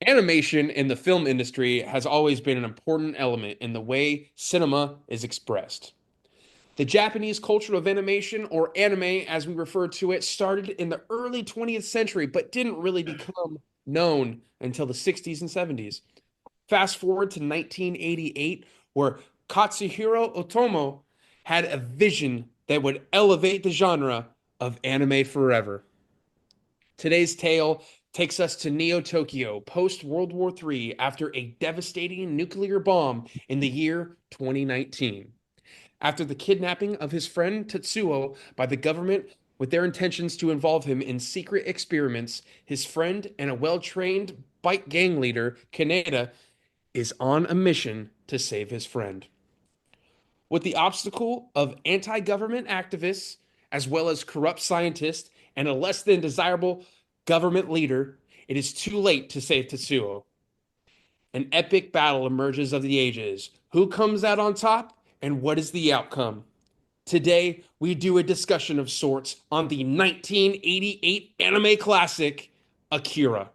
Animation in the film industry has always been an important element in the way cinema is expressed. The Japanese culture of animation, or anime as we refer to it, started in the early 20th century but didn't really become known until the 60s and 70s. Fast forward to 1988, where Katsuhiro Otomo had a vision that would elevate the genre of anime forever. Today's tale takes us to Neo Tokyo post World War III after a devastating nuclear bomb in the year 2019. After the kidnapping of his friend Tetsuo by the government with their intentions to involve him in secret experiments, his friend and a well trained bike gang leader, Kaneda, is on a mission to save his friend. With the obstacle of anti government activists, as well as corrupt scientists and a less than desirable government leader, it is too late to save Tetsuo. An epic battle emerges of the ages. Who comes out on top, and what is the outcome? Today, we do a discussion of sorts on the 1988 anime classic, Akira.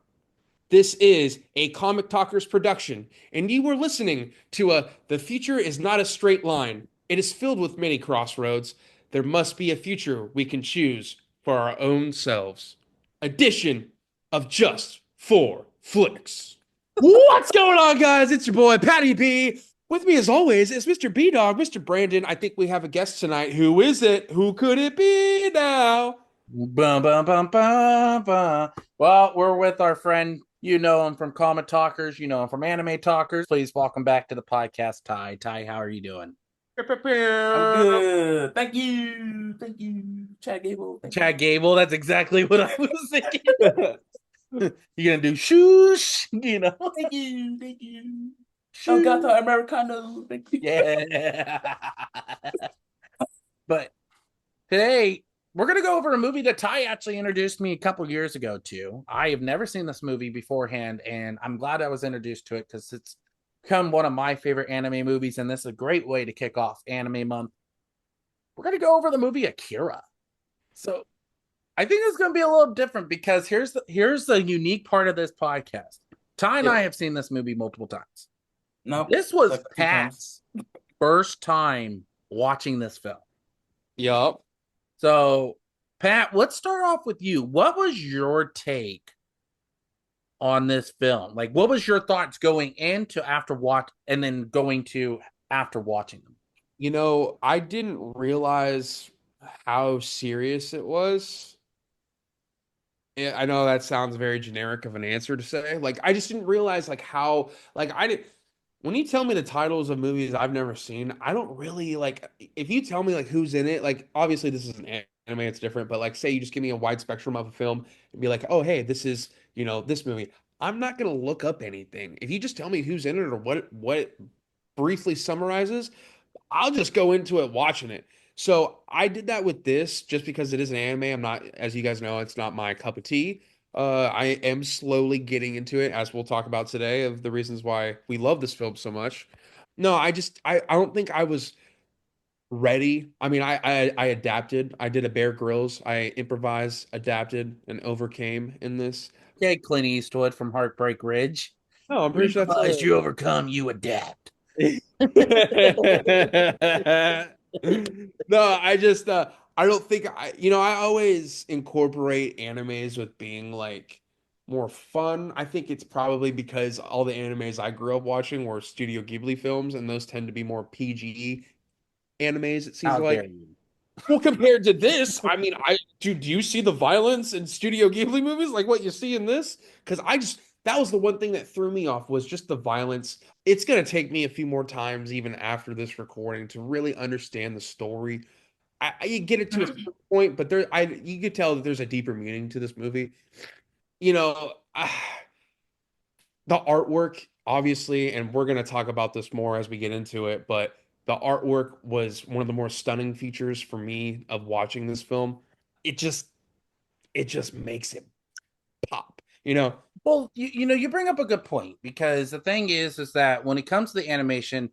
This is a Comic Talkers production, and you were listening to a The Future is Not a Straight Line. It is filled with many crossroads. There must be a future we can choose for our own selves. Edition of Just for Flicks. What's going on, guys? It's your boy, Patty B. With me, as always, is Mr. B Dog, Mr. Brandon. I think we have a guest tonight. Who is it? Who could it be now? Bum, bum, bum, bum, bum. Well, we're with our friend. You know him from Comic Talkers. You know him from Anime Talkers. Please welcome back to the podcast, Ty. Ty, how are you doing? I'm good. Thank you. Thank you. Chad Gable. Thank you. Chad Gable. That's exactly what I was thinking. You're gonna do shoosh, Thank you. Thank you. shoosh. Elgato Americano. Thank you. Yeah. But today we're gonna go over a movie that Ty actually introduced me a couple years ago to. I have never seen this movie beforehand, and I'm glad I was introduced to it because it's become one of my favorite anime movies, and this is a great way to kick off anime month. We're gonna go over the movie Akira. So I think it's gonna be a little different because here's the unique part of this podcast. Ty and Yeah. I have seen this movie multiple times. No. This was Like 2 times. Pat's first time watching this film. Yup. So, Pat, let's start off with you. What was your take on this film? Like, what was your thoughts going into after watch and then going to after watching them? I didn't realize how serious it was. Yeah, I know that sounds very generic of an answer to say. Like, I just didn't realize like how like I did when you tell me the titles of movies I've never seen, I don't really like if you tell me like who's in it, like obviously this is an anime, it's different, but like say you just give me a wide spectrum of a film and be like, "Oh, hey, this is, this movie." I'm not gonna look up anything. If you just tell me who's in it or what it briefly summarizes, I'll just go into it watching it. So I did that with this just because it is an anime. I'm not, as you guys know, it's not my cup of tea. I am slowly getting into it, as we'll talk about today, of the reasons why we love this film so much. No, I don't think I was ready. I mean, I adapted. I did a Bear Grylls. I improvised, adapted, and overcame in this. Okay, Clint Eastwood from Heartbreak Ridge. No, I'm You pretty sure that's improvise, you overcome, you adapt. No, I don't think I always incorporate animes with being like more fun. I think it's probably because all the animes I grew up watching were Studio Ghibli films, and those tend to be more PG animes, it seems How dare like. you? Well, compared to this, I mean, do you see the violence in Studio Ghibli movies like what you see in this? Because that was the one thing that threw me off was just the violence. It's gonna take me a few more times even after this recording to really understand the story. You get it to a certain point, but you could tell that there's a deeper meaning to this movie. You know, the artwork, obviously, and we're gonna talk about this more as we get into it, but the artwork was one of the more stunning features for me of watching this film. It just it just makes it pop, you know? Well, you bring up a good point because the thing is that when it comes to the animation,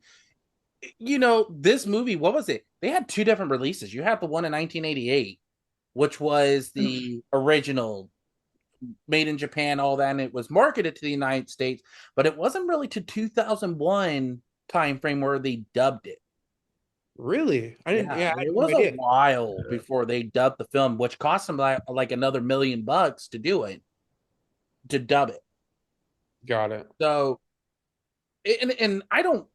this movie, what was it? They had two different releases. You had the one in 1988, which was the original made in Japan, all that, and it was marketed to the United States, but it wasn't really to 2001 time frame where they dubbed it. Really? I didn't. Yeah, Yeah, I had it no was a idea. while before they dubbed the film, which cost them like another $1 million to do it, to dub it. Got it. So, and I don't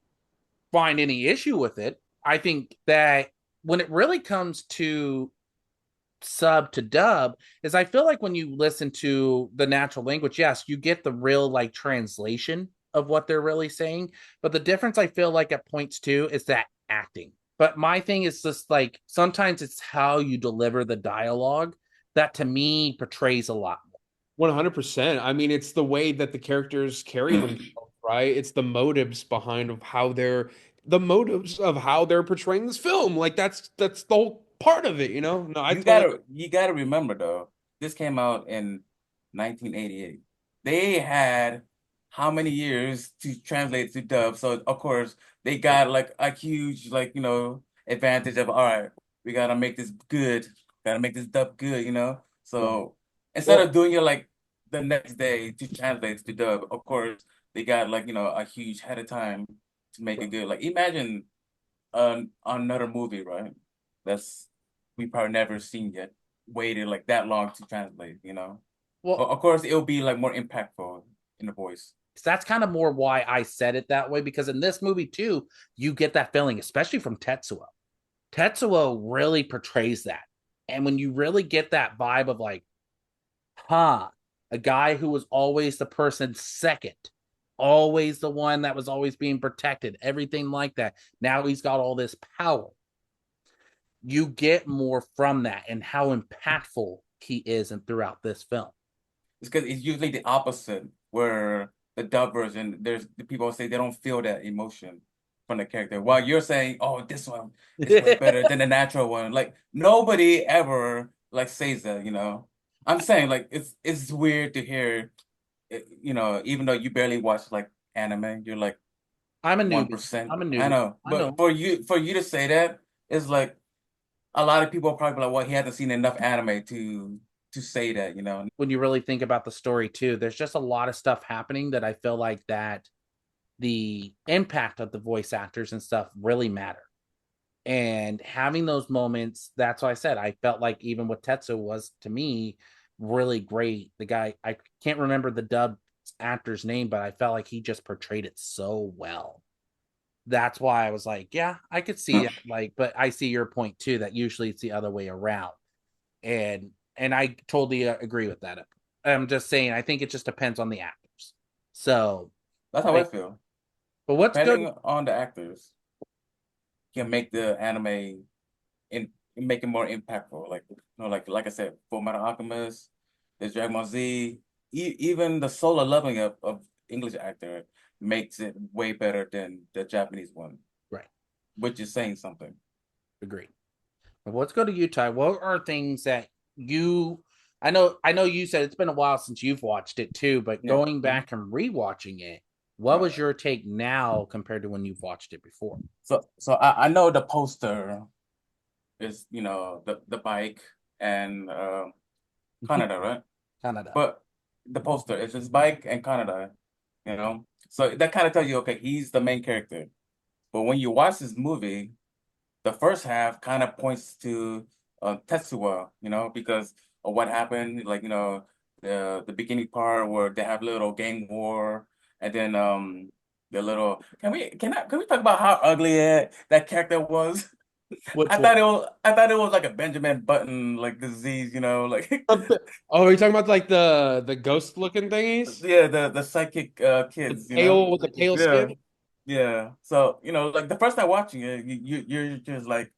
find any issue with it. I think that when it really comes to sub to dub, is I feel like when you listen to the natural language, yes, you get the real like translation of what they're really saying. But the difference I feel like it points to is that acting. But my thing is just like sometimes it's how you deliver the dialogue that to me portrays a lot. 100%. I mean, it's the way that the characters carry themselves, right? It's the motives of how they're portraying this film. Like that's the whole part of it, you know? No, I totally. You gotta remember though, this came out in 1988. They had how many years to translate to dub? So of course they got like a huge like advantage of all right, we gotta make this good, gotta make this dub good, you know. Right. So instead Well, of doing it like the next day to translate to dub, of course they got like a huge head of time to make it good. Like imagine another movie, right? That's we probably never seen yet. Waited like that long to translate, you know. But Well, of course, it'll be like more impactful in the voice. that's kind of more why I said it that way because in this movie too, you get that feeling, especially from Tetsuo. Tetsuo really portrays that. And when you really get that vibe of like, huh, a guy who was always the person second, always the one that was always being protected, everything like that. Now he's got all this power. You get more from that and how impactful he is and throughout this film. It's because it's usually the opposite, where the dub version, there's the people say they don't feel that emotion from the character. While you're saying, "Oh, this one is way better than the natural one." Like nobody ever like says that, you know. I'm saying like it's weird to hear, even though you barely watch like anime, you're like I'm a one newbie. percent. I'm a I newbie. know, I but know. for you to say that is like a lot of people are probably like, well, he hasn't seen enough anime to say that, you know. When you really think about the story too, there's just a lot of stuff happening that I feel like that the impact of the voice actors and stuff really matter. And having those moments, that's why I said I felt like even with Tetsu was to me really great. The guy, I can't remember the dub actor's name, but I felt like he just portrayed it so well. That's why I was like, yeah, I could see it. Like, but I see your point too, that usually it's the other way around. And I totally agree with that. I'm just saying, I think it just depends on the actors. So, That's how I like, feel. but what's good? Depending on the actors, can make the anime and make it more impactful. Like like I said, Full Metal Alchemist, there's Dragon Ball Z, even the solo leveling up of English actor makes it way better than the Japanese one, Right, which is saying something. agree. But let's go to you, Ty. What are things that you? I know you said it's been a while since you've watched it too, but Yeah. going back and rewatching it, what Yeah. was your take now compared to when you've watched it before? So I know the poster is the bike and Canada, right? Canada. But the poster is his bike and Canada, you know. So that kind of tells you, okay, he's the main character. But when you watch this movie, the first half kind of points to Tetsuo, because of what happened, like the beginning part where they have little gang war, and then the little can we talk about how ugly that character was? Which one? I thought it was like a Benjamin Button like disease, like Oh, are you talking about like the ghost looking thingies? yeah, the psychic The kids, pale with the pale Yeah. skin? Yeah. So, like the first time watching it, you're just like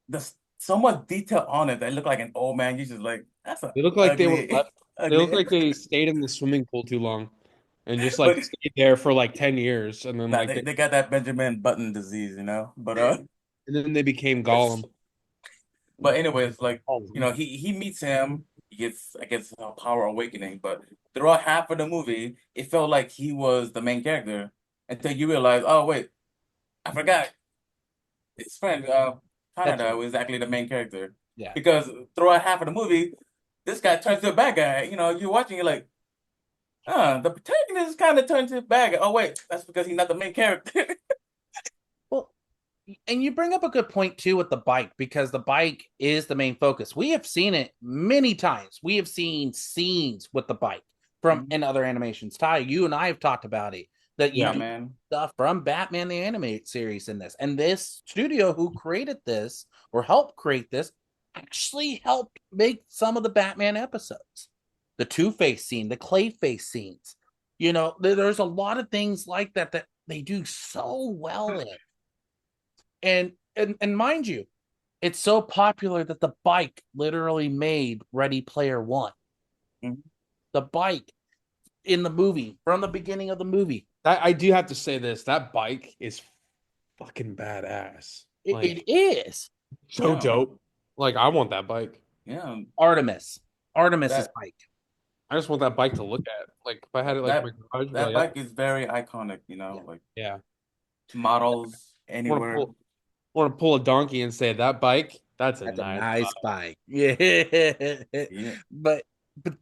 there's so much detail on it that look like an old man. You're just like, that's a They look like they were ugly, left. They look ugly. like they stayed in the swimming pool too long and just like But stayed there for like 10 years and then nah, like they got that Benjamin Button disease, But and then they became Gollum. but anyways, like, Oh, he meets him, he gets I guess a power awakening, but throughout half of the movie, it felt like he was the main character until you realize, oh wait, I forgot his friend, Canada Tetsuo. was actually the main character. Yeah. Because throughout half of the movie, this guy turns to a bad guy. You know, you're watching, you're like, the protagonist kind of turned to a bad guy. Oh wait, that's because he's not the main character. Well, and you bring up a good point too with the bike, because the bike is the main focus. We have seen it many times. We have seen scenes with the bike from in other animations. Ty, you and I have talked about it, that you Yeah, do man. stuff from Batman the animated series in this. And this studio who created this or helped create this actually helped make some of the Batman episodes. The Two-Face scene, the Clayface scenes. You know, there's a lot of things like that that they do so well in. And mind you, it's so popular that the bike literally made Ready Player One. Mhm. The bike in the movie, from the beginning of the movie. I do have to say this. That bike is fucking badass. It is So Yeah, dope. Like, I want that bike. yeah. Artemis's That bike. I just want that bike to look at. Like, if I had it like in my that garage, I'd be that like, bike is very iconic. You Yeah. know, like yeah. models I want to anywhere. pull a donkey and say that bike, that's a That's a nice nice bike. bike. Yeah. Yeah. But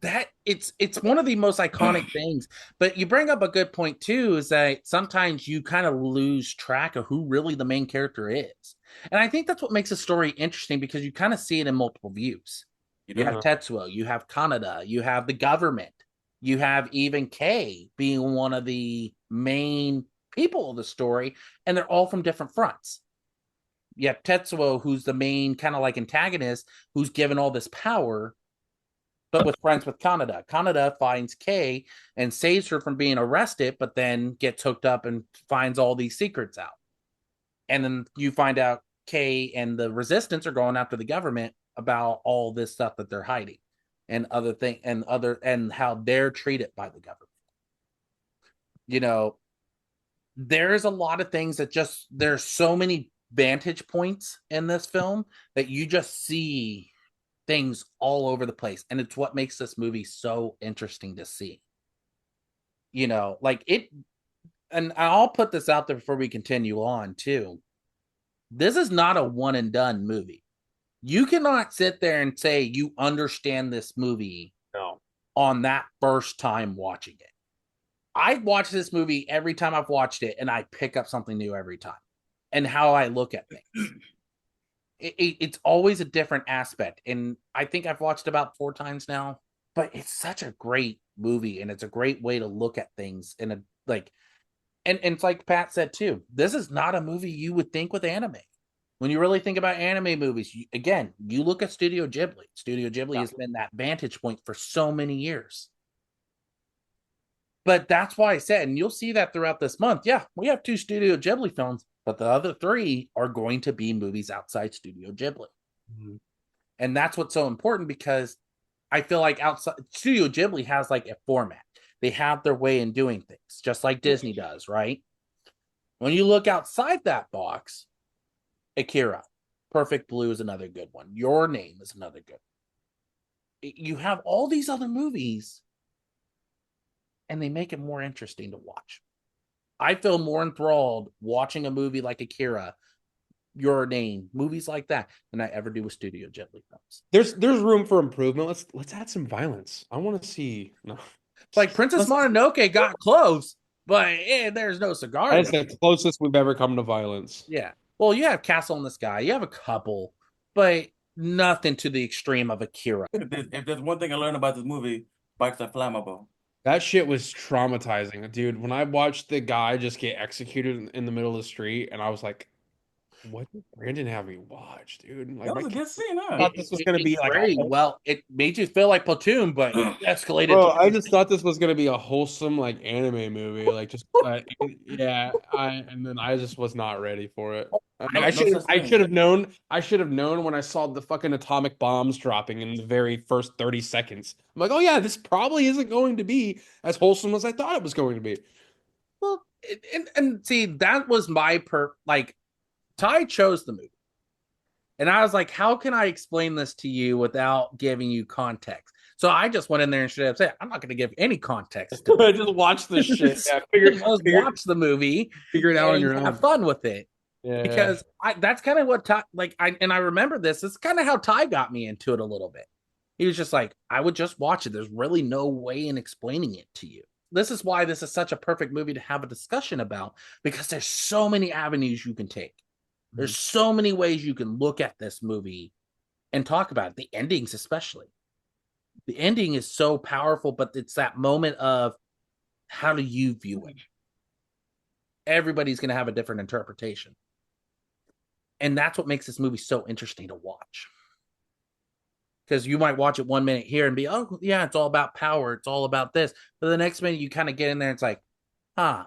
that it's one of the most iconic things. But you bring up a good point too, is that sometimes you kind of lose track of who really the main character is. And I think that's what makes a story interesting, because you kind of see it in multiple views. You You have do. Tetsuo, you have Kaneda, you have the government, you have even Kay being one of the main people of the story, and they're all from different fronts. You have Tetsuo, who's the main kind of like antagonist, who's given all this power, but with friends with Kaneda. Kaneda finds Kay and saves her from being arrested, but then gets hooked up and finds all these secrets out. And then you find out Kay and the resistance are going after the government about all this stuff that they're hiding, and and how they're treated by the government. You know, there's a lot of things that just, there's so many vantage points in this film that you just see things all over the place, and it's what makes this movie so interesting to see. You know, like it, and I'll put this out there before we continue on too. This is not a one and done movie. You cannot sit there and say you understand this movie No. on that first time watching it. I watch this movie every time I've watched it, and I pick up something new every time, and how I look at things. It's always a different aspect. And I think I've watched about 4 times now, but it's such a great movie, and it's a great way to look at things in a like, and it's like Pat said too, this is not a movie you would think with anime. When you really think about anime movies, again, you look at Studio Ghibli. Studio Ghibli has been that vantage point for so many years. But that's why I said, and you'll see that throughout this month. Yeah, we have 2 Studio Ghibli films, but the other 3 are going to be movies outside Studio Ghibli. Mhm. And that's what's so important, because I feel like outside Studio Ghibli has like a format. They have their way in doing things, just like Disney does, right? When you look outside that box, Akira, Perfect Blue is another good one. Your Name is another good one. You have all these other movies, and they make it more interesting to watch. I feel more enthralled watching a movie like Akira, Your Name, movies like that, than I ever do with Studio Ghibli films. There's room for improvement. Let's add some violence. I want to see. No. Like Princess Mononoke got close, but there's no cigar. That's the closest we've ever come to violence. Yeah. Well, you have Castle in the Sky. You have a couple, but nothing to the extreme of Akira. If there's one thing I learned about this movie, bikes are flammable. That shit was traumatizing, dude. When I watched the guy just get executed in the middle of the street, and I was like, "What did Brandon have me watch, dude?" Like, That was a good scene, I huh? thought this was gonna be like a very whole, well. It made you feel like Platoon, but escalated. bro. I just thought this was gonna be a wholesome like anime movie, like just yeah. And then I just was not ready for it. No, no such I thing. should have known. I should have known when I saw the fucking atomic bombs dropping in the very first 30 seconds. I'm like, oh yeah, this probably isn't going to be as wholesome as I thought it was going to be. Well, and see, that was my like, Ty chose the movie. And I was like, how can I explain this to you without giving you context? So I just went in there and straight up said, I'm not going to give any context to it. Just watch this shit. Yeah, Just watch the movie, figure it out on and your have own. fun with it. Yeah, Because that's kind of what Ty, like, I remember this. It's kind of how Ty got me into it a little bit. He was just like, I would just watch it. There's really no way in explaining it to you. This is why this is such a perfect movie to have a discussion about, because there's so many avenues you can take. There's so many ways you can look at this movie and talk about it. The endings, especially. The ending is so powerful, but it's that moment of how do you view it? Everybody's going to have a different interpretation. And that's what makes this movie so interesting to watch. Because you might watch it 1 minute here and be, oh, yeah, it's all about power. It's all about this. But the next minute you kind of get in there, and it's like, huh,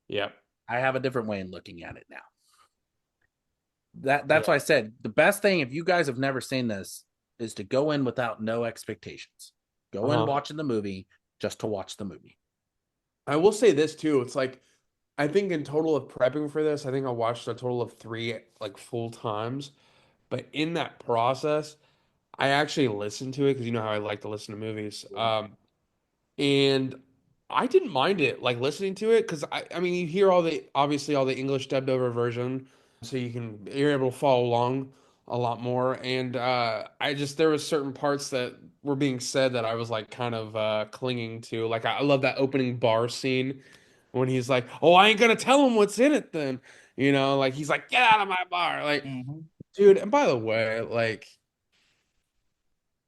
Yep. I have a different way in looking at it now. Yeah. That's why I said the best thing, if you guys have never seen this, is to go in without no expectations. Go in Uh-huh. watching the movie just to watch the movie. I will say this too. It's like I think in total of prepping for this, I think I watched a total of three like full times. But in that process, I actually listened to it because you know how I like to listen to movies. And I didn't mind it like listening to it because I mean you hear all the obviously all the English dubbed over version, so you're able to follow along a lot more. And I just there was certain parts that were being said that I was like kind of clinging to. Like I love that opening bar scene when he's like, "Oh, I ain't gonna tell him what's in it then." You know, like he's like, "Get out of my bar." Like, Mhm. dude, and by the way, like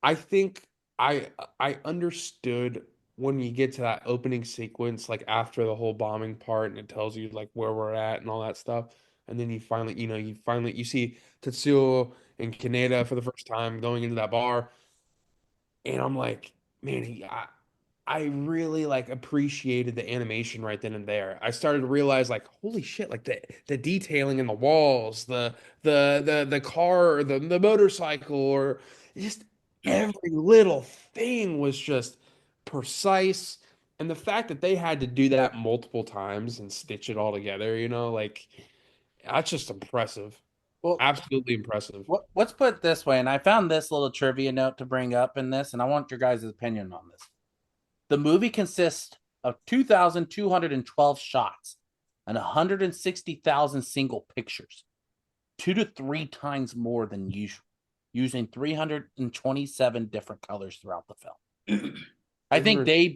I think I I understood when you get to that opening sequence, like after the whole bombing part, and it tells you like where we're at and all that stuff, and then you finally, you see Tetsuo and Kaneda for the first time going into that bar, and I'm like, man, I really like appreciated the animation right then and there. I started to realize like, holy shit, like the detailing in the walls, the car or the motorcycle or just every little thing was just precise. And the fact that they had to do that multiple times and stitch it all together, like that's just impressive. Well, Absolutely impressive. let's put it this way, and I found this little trivia note to bring up in this, and I want your guys' opinion on this. The movie consists of 2,212 shots and 160,000 single pictures, 2 to 3 times more than usual, using 327 different colors throughout the film. I think 300. they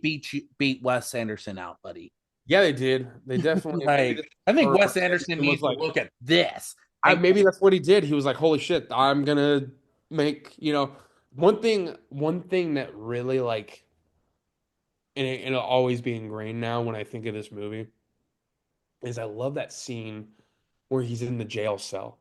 beat Wes Anderson out, buddy. Yeah, they did. They definitely maybe Like, I think or Wes Anderson was needs to like look at this. And maybe that's what he did. He was like, "Holy shit, I'm gonna make one thing that really like, and it'll always be ingrained now when I think of this movie is I love that scene where he's in the jail cell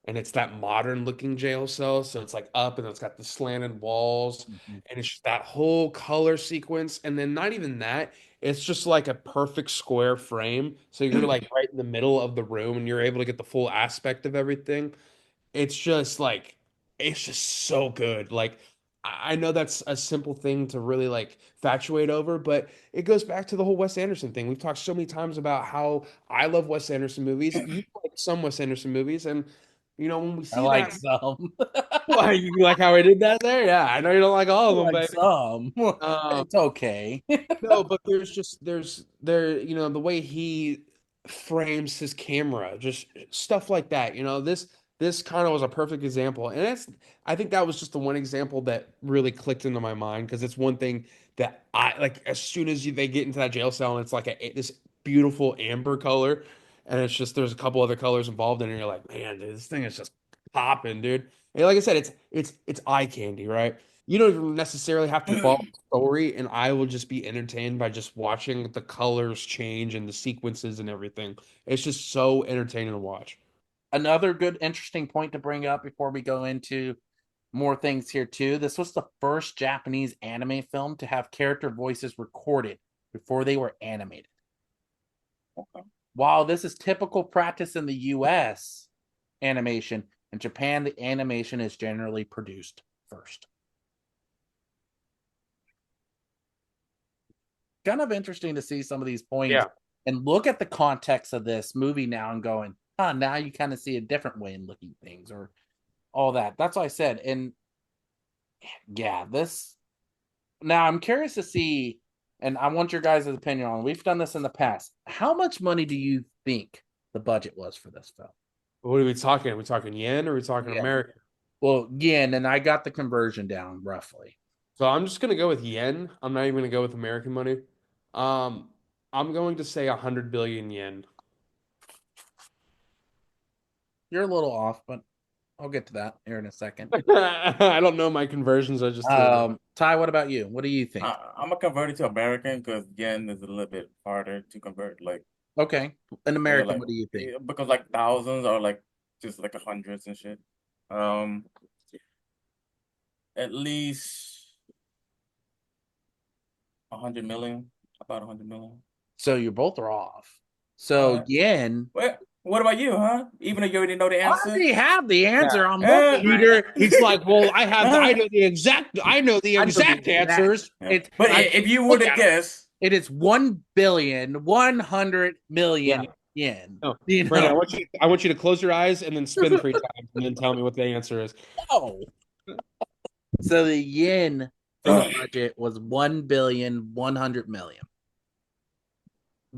and it's that modern looking jail cell, so it's like up and it's got the slanted walls and it's just that whole color sequence, and then not even that, it's just like a perfect square frame, so you're like right in the middle of the room and you're able to get the full aspect of everything. It's just like it's just so good. Like I know that's a simple thing to really like fatuate over, but it goes back to the whole Wes Anderson thing. We've talked so many times about how I love Wes Anderson movies. You like some Wes Anderson movies, and when we I see like that, some. like you like how I did that there. Yeah, I know you don't like all I of them, like baby. some. Um, It's okay. no, but the way he frames his camera, just stuff like that. This kind of was a perfect example, and I think that was just the one example that really clicked into my mind because it's one thing that I like. As soon as they get into that jail cell, and it's like this beautiful amber color, and it's just there's a couple other colors involved in it, and you're like, man, dude, this thing is just popping, dude. And like I said, it's eye candy, right? You don't even necessarily have to follow story, and I will just be entertained by just watching the colors change and the sequences and everything. It's just so entertaining to watch. Another good, interesting point to bring up before we go into more things here, too. This was the first Japanese anime film to have character voices recorded before they were animated. While this is typical practice in the US animation, in Japan, the animation is generally produced first. Kind of interesting to see some of these points Yeah. and look at the context of this movie now and going, now you kind of see a different way in looking things or all that. That's what I said. And yeah, this now I'm curious to see, and I want your guys' opinion on. We've done this in the past. How much money do you think the budget was for this film? What are we talking? Are we talking yen or are we talking Yeah, American? Well, yen, and I got the conversion down roughly. So I'm just gonna go with yen. I'm not even gonna go with American money. Um, I'm going to say 100 billion yen. You're a little off, but I'll get to that here in a second. I don't know my conversions. I just did it. Ty, what about you? What do you think? I'm gonna convert it to American because yen is a little bit harder to convert. Like, Okay, an yeah, American, like what do you think? because like thousands are like just like hundreds and shit. Um, at least 100 million, about 100 million. So you both are off. So What? yen, What about you, huh? Even though you already know the I answer? already have the Yeah. answer. I'm Uh, looking right Cheater. He's like, well, I uh, know the exact, I know the exact. answers. It's but I if you were look to at it. guess, It is 1,100,000,000 Yeah. yen. No, You Brandon, know, I want you to close your eyes and then spin 3 times and then tell me what the answer is. no. So the yen for the budget was 1,100,000,000.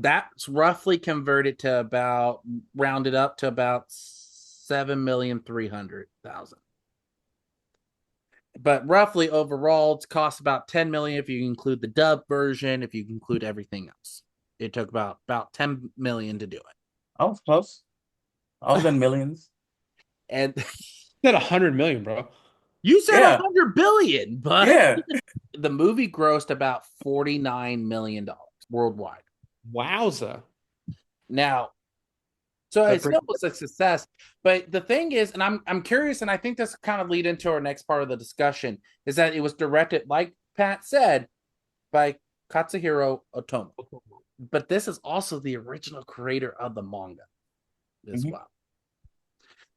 That's roughly converted to about rounded up to about 7,300,000. But roughly overall, it's cost about 10 million if you include the dub version, if you include everything else. It took about 10 million to do it. I was close. I was in millions. And Said 100 million, bro. you said Yeah, 100 billion, but yeah. the movie grossed about $49 million worldwide. Wowza. Now, so That's it pretty. still was a success. But the thing is, and I'm curious, and I think this kind of lead into our next part of the discussion, is that it was directed, like Pat said, by Katsuhiro Otomo. But this is also the original creator of the manga as Mhm. well.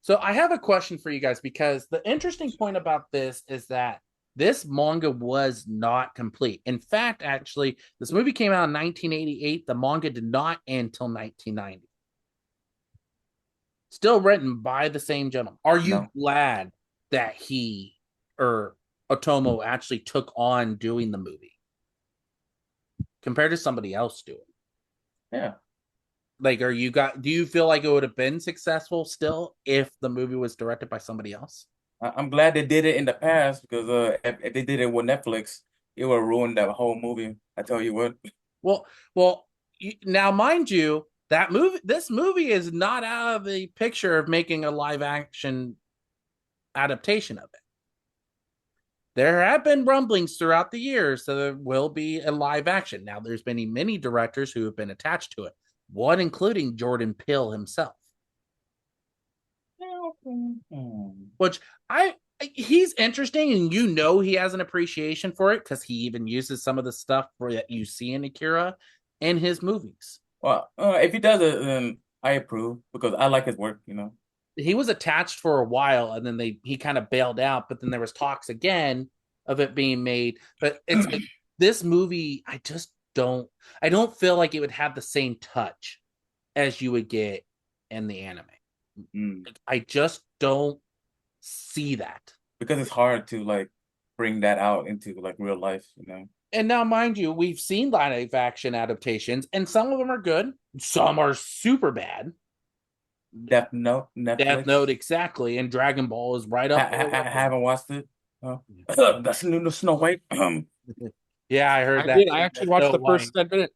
So I have a question for you guys because the interesting point about this is that this manga was not complete. In fact, actually, this movie came out in 1988. The manga did not end until 1990. Still written by the same gentleman. Are you No. glad that he or Otomo actually took on doing the movie compared to somebody else doing? Yeah. Like, do you feel like it would have been successful still if the movie was directed by somebody else? I'm glad they did it in the past because if they did it with Netflix, it would ruin that whole movie. I tell you what. Well, well, now mind you, this movie is not out of the picture of making a live action adaptation of it. There have been rumblings throughout the years that there will be a live action. Now, there's been many directors who have been attached to it, one including Jordan Peele himself, which I he's interesting, and he has an appreciation for it because he even uses some of the stuff that you see in Akira in his movies. Well, if he does it, then I approve because I like his work. He was attached for a while, and then he kind of bailed out, but then there was talks again of it being made. But it's like this movie, I don't feel like it would have the same touch as you would get in the anime. Mm. I just don't see that. Because it's hard to like bring that out into like real life. And now, mind you, we've seen live action adaptations, and some of them are good, some are super bad. Death Note, Death Netflix. Note, exactly, and Dragon Ball is right up there I with it. haven't watched it. That's new to Snow White. Yeah, I heard I that. did. I actually watched Snow the first White. 10 minutes.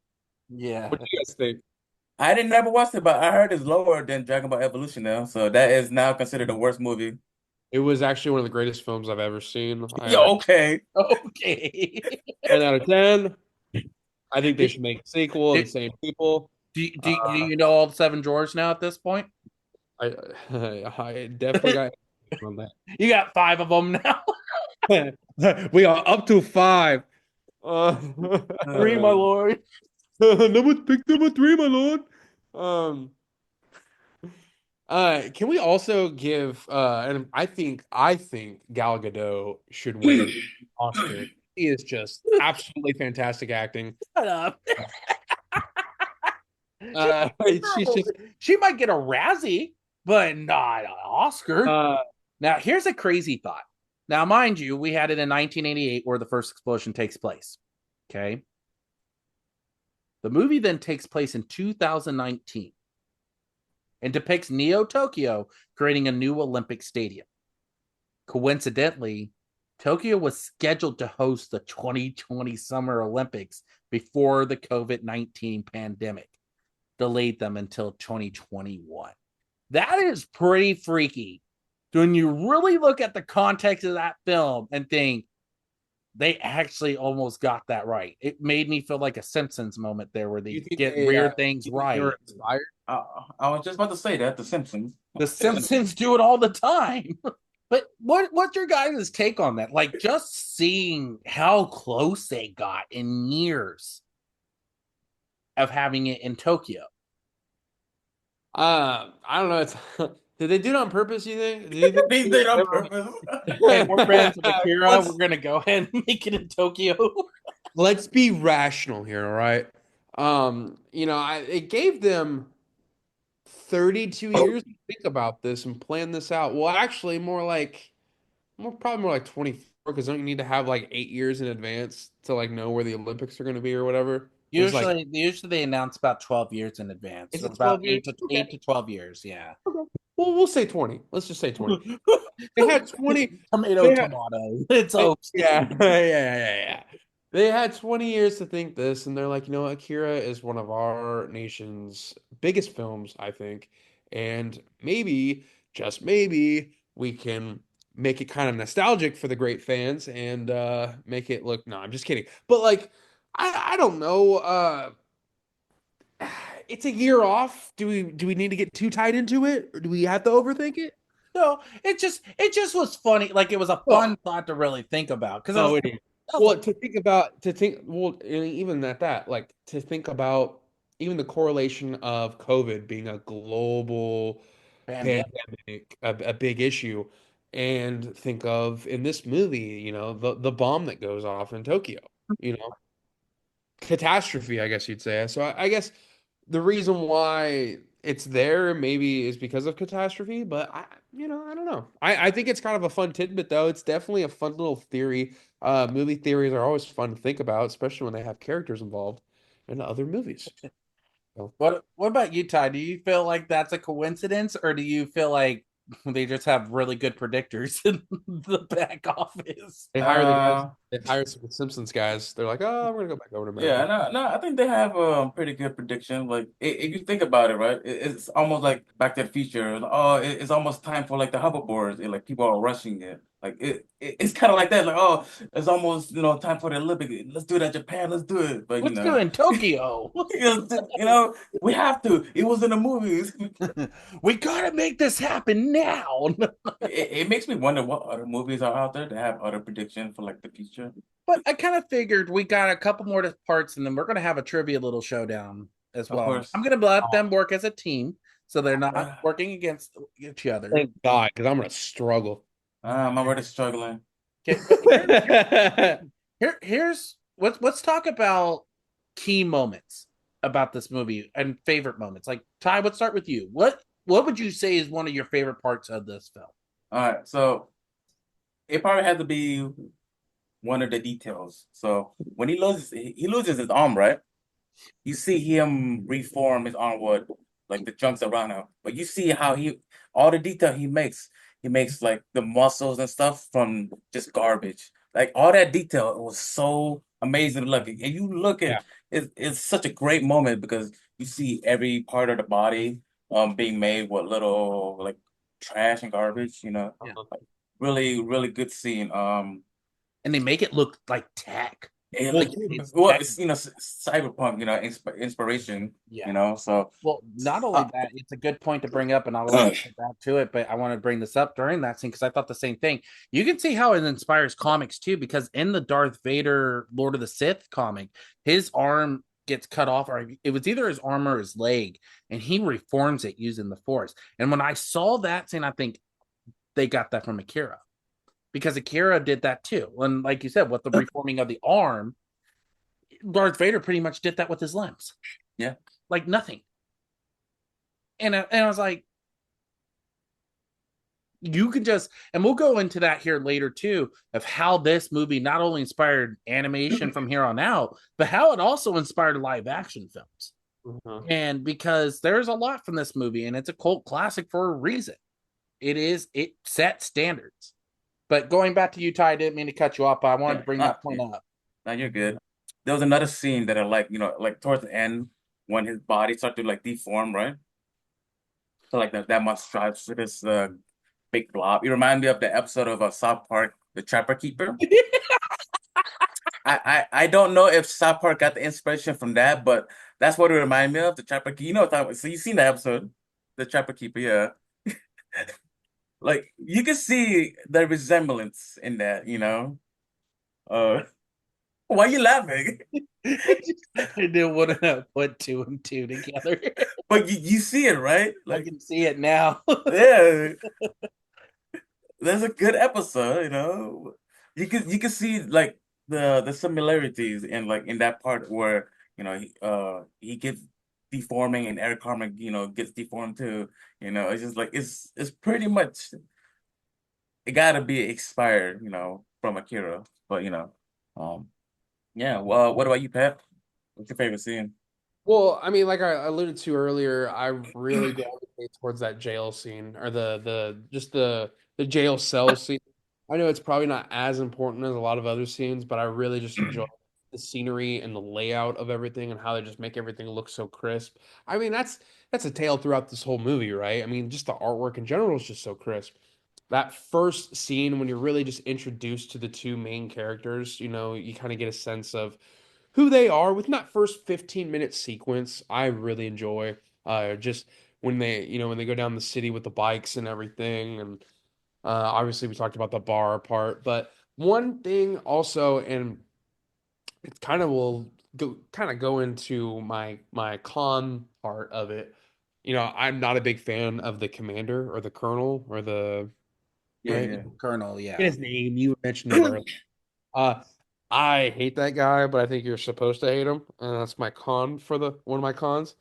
Yeah. What do you guys think? I didn't never watch it, but I heard it's lower than Dragon Ball Evolution now. So that is now considered the worst movie. It was actually one of the greatest films I've ever seen. Yo, okay. Okay. 10 out of 10. I think they should make a sequel, do, the same people. do you know all the seven drawers now at this point? I I definitely got on You got five of them now. that. We are up to 5. Uh, Three, my lord. number 3, my lord. Um, can we also give and I think Gal Gadot should win an Oscar. He is just absolutely fantastic acting. Shut up. Uh, she's just She might get a Razzie, but not an Oscar. uh Now, here's a crazy thought. Now, mind you, we had it in 1988 where the first explosion takes place. Okay. The movie then takes place in 2019 and depicts Neo Tokyo creating a new Olympic stadium. coincidentally, Tokyo was scheduled to host the 2020 Summer Olympics before the COVID-19 pandemic delayed them until 2021. That is pretty freaky when you really look at the context of that film and think they actually almost got that right. It made me feel like a Simpsons moment there where You they think get they, weird things you think they right. were inspired? I was just about to say that The Simpsons. The Simpsons do it all the time. But what's your guys' take on that? Like just seeing how close they got in years of having it in Tokyo. I don't know. It's did they do it on purpose? You think? Do you think They did on purpose. Hey, we're fans of Akira. let's We're gonna go ahead and make it in Tokyo. let's be rational here, all right? It gave them 32 years to think about this and plan this out. Well, actually, probably more like 24, because don't you need to have like 8 years in advance to like know where the Olympics are going to be or whatever? There's like, Usually they announce about 12 years in advance. is So it about 12 years? Okay. 8 to 12 years. Yeah. Okay. Well, we'll say 20. Let's just say 20. They had 20. Tomato, They had, tomato. It's hopes. yeah, yeah. They had 20 years to think this, and they're like, Akira is one of our nation's biggest films, I think. And maybe, just maybe, we can make it kind of nostalgic for the great fans and make it look, no, I'm just kidding. But like, I don't know. It's a year off. Do we need to get too tied into it? Or do we have to overthink it? No, it just was funny. Like it was a Well, fun thought to really think about because oh, it is. Well, even at that, like to think about even the correlation of COVID being a global pandemic. pandemic, a big issue, and think of in this movie, the bomb that goes off in Tokyo, you know, catastrophe, I guess you'd say. So I guess the reason why it's there maybe is because of catastrophe, but I don't know. I think it's kind of a fun tidbit though. It's definitely a fun little theory. Movie theories are always fun to think about, especially when they have characters involved in other movies. So, What about you, Ty? Do you feel like that's a coincidence, or do you feel like they just have really good predictors in the back office? they hire the guys. They hire some Simpsons guys. They're like, oh, we're gonna go back over to Yeah, America. no, I think they have a pretty good prediction. Like, if you think about it, right, it's almost like Back to the Future. Oh, it's almost time for like the hoverboards. Like people are rushing it. Like it's kind of like that. Like, oh, it's almost time for the Olympics. Let's do that, Japan. Let's do it. But Let's do it in Tokyo. we have to. It was in the movies. We gotta make this happen now. It makes me wonder what other movies are out there that have other prediction for like the future. But I kind of figured we got a couple more parts, and then we're gonna have a trivia little showdown as Of well. course. I'm gonna let them work as a team, so they're not Uh, working against each other. Thank God, because I'm gonna struggle. I'm already struggling. Okay, but here's let's talk about key moments about this movie and favorite moments. Like Ty, let's start with you. What would you say is one of your favorite parts of this film? All right, so it probably had to be one of the details. So when he loses his arm, right? You see him reform his arm with like the chunks around him, but you see how all the detail he makes. He makes like the muscles and stuff from just garbage. Like all that detail, it was so amazing to look. And you look Yeah. at it's such a great moment because you see every part of the body being made with little like trash and garbage. Yeah. Like, really, really good scene. And they make it look like tech. Like, It's well, tech. it's cyberpunk, inspiration, Yeah. so Well, not only uh, that, it's a good point to bring up, and I'll let you get back to it, but I want to bring this up during that scene because I thought the same thing. You can see how it inspires comics too, because in the Darth Vader Lord of the Sith comic, his arm gets cut off, or it was either his arm or his leg, and he reforms it using the Force. And when I saw that scene, I think they got that from Akira because Akira did that too. And like you said, with the reforming of the arm, Darth Vader pretty much did that with his limbs. yeah. Like nothing. And I was like, you can just, and we'll go into that here later too, of how this movie not only inspired animation from here on out, but how it also inspired live action films. Uh-huh. And because there's a lot from this movie, and it's a cult classic for a reason. It set standards. But going back to Utah, I didn't mean to cut you off, but I wanted Yeah, to bring that point up. no, you're good. There was another scene that I like, like towards the end when his body started to like deform, right? So like that monstrous this big blob. You remind me of the episode of South Park, The Trapper Keeper. I don't know if South Park got the inspiration from that, but that's what it reminded me of. The Trapper Keeper. You know what I'm talking about. So you seen the episode, The Trapper Keeper, yeah. Like you can see the resemblance in that. Uh, why are you laughing? I didn't want to put two and two together. But you see it, right? I Like, can see it now. yeah, there's a good episode. You can see like the similarities in like in that part where he gets deforming and Eric Carmen gets deformed too. It's just like it's pretty much it gotta be expired, from Akira. But um yeah, well what about you, Pat? What's your favorite scene? Well, I mean, like I alluded to earlier, I really gravitate towards that jail scene or the jail cell scene. I know it's probably not as important as a lot of other scenes, but I really just enjoy the scenery and the layout of everything and how they just make everything look so crisp. I mean, that's a tale throughout this whole movie, right? I mean, just the artwork in general is just so crisp. That first scene when you're really just introduced to the two main characters, you kind of get a sense of who they are within that first 15-minute sequence. I really enjoy just when they go down the city with the bikes and everything. And obviously we talked about the bar part, but one thing also, and it kind of go into my con part of it. I'm not a big fan of the commander or the colonel or the Yeah, right yeah. Colonel, get yeah. his name. You mentioned it earlier. Uh, I hate that guy, but I think you're supposed to hate him, and that's my con for the one of my cons.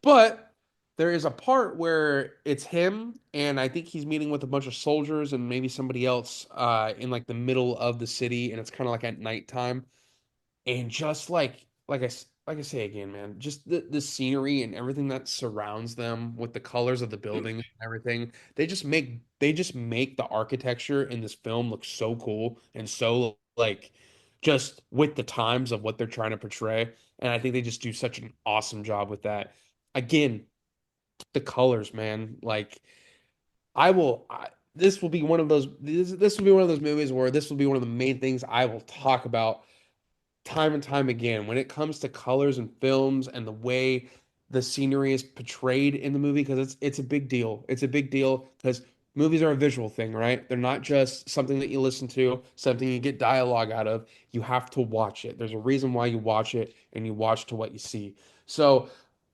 But there is a part where it's him, and I think he's meeting with a bunch of soldiers and maybe somebody else in like the middle of the city, and it's kind of like at nighttime. And just like I say again, man, just the scenery and everything that surrounds them with the colors of the buildings and everything, they just make the architecture in this film look so cool and so like just with the times of what they're trying to portray. And I think they just do such an awesome job with that. Again, the colors, man. Like this will be one of those this will be one of those movies where this will be one of the main things I will talk about time and time again when it comes to colors and films and the way the scenery is portrayed in the movie, because it's a big deal. It's a big deal because movies are a visual thing, right? They're not just something that you listen to, something you get dialogue out of. You have to watch it. There's a reason why you watch it, and you watch to what you see. So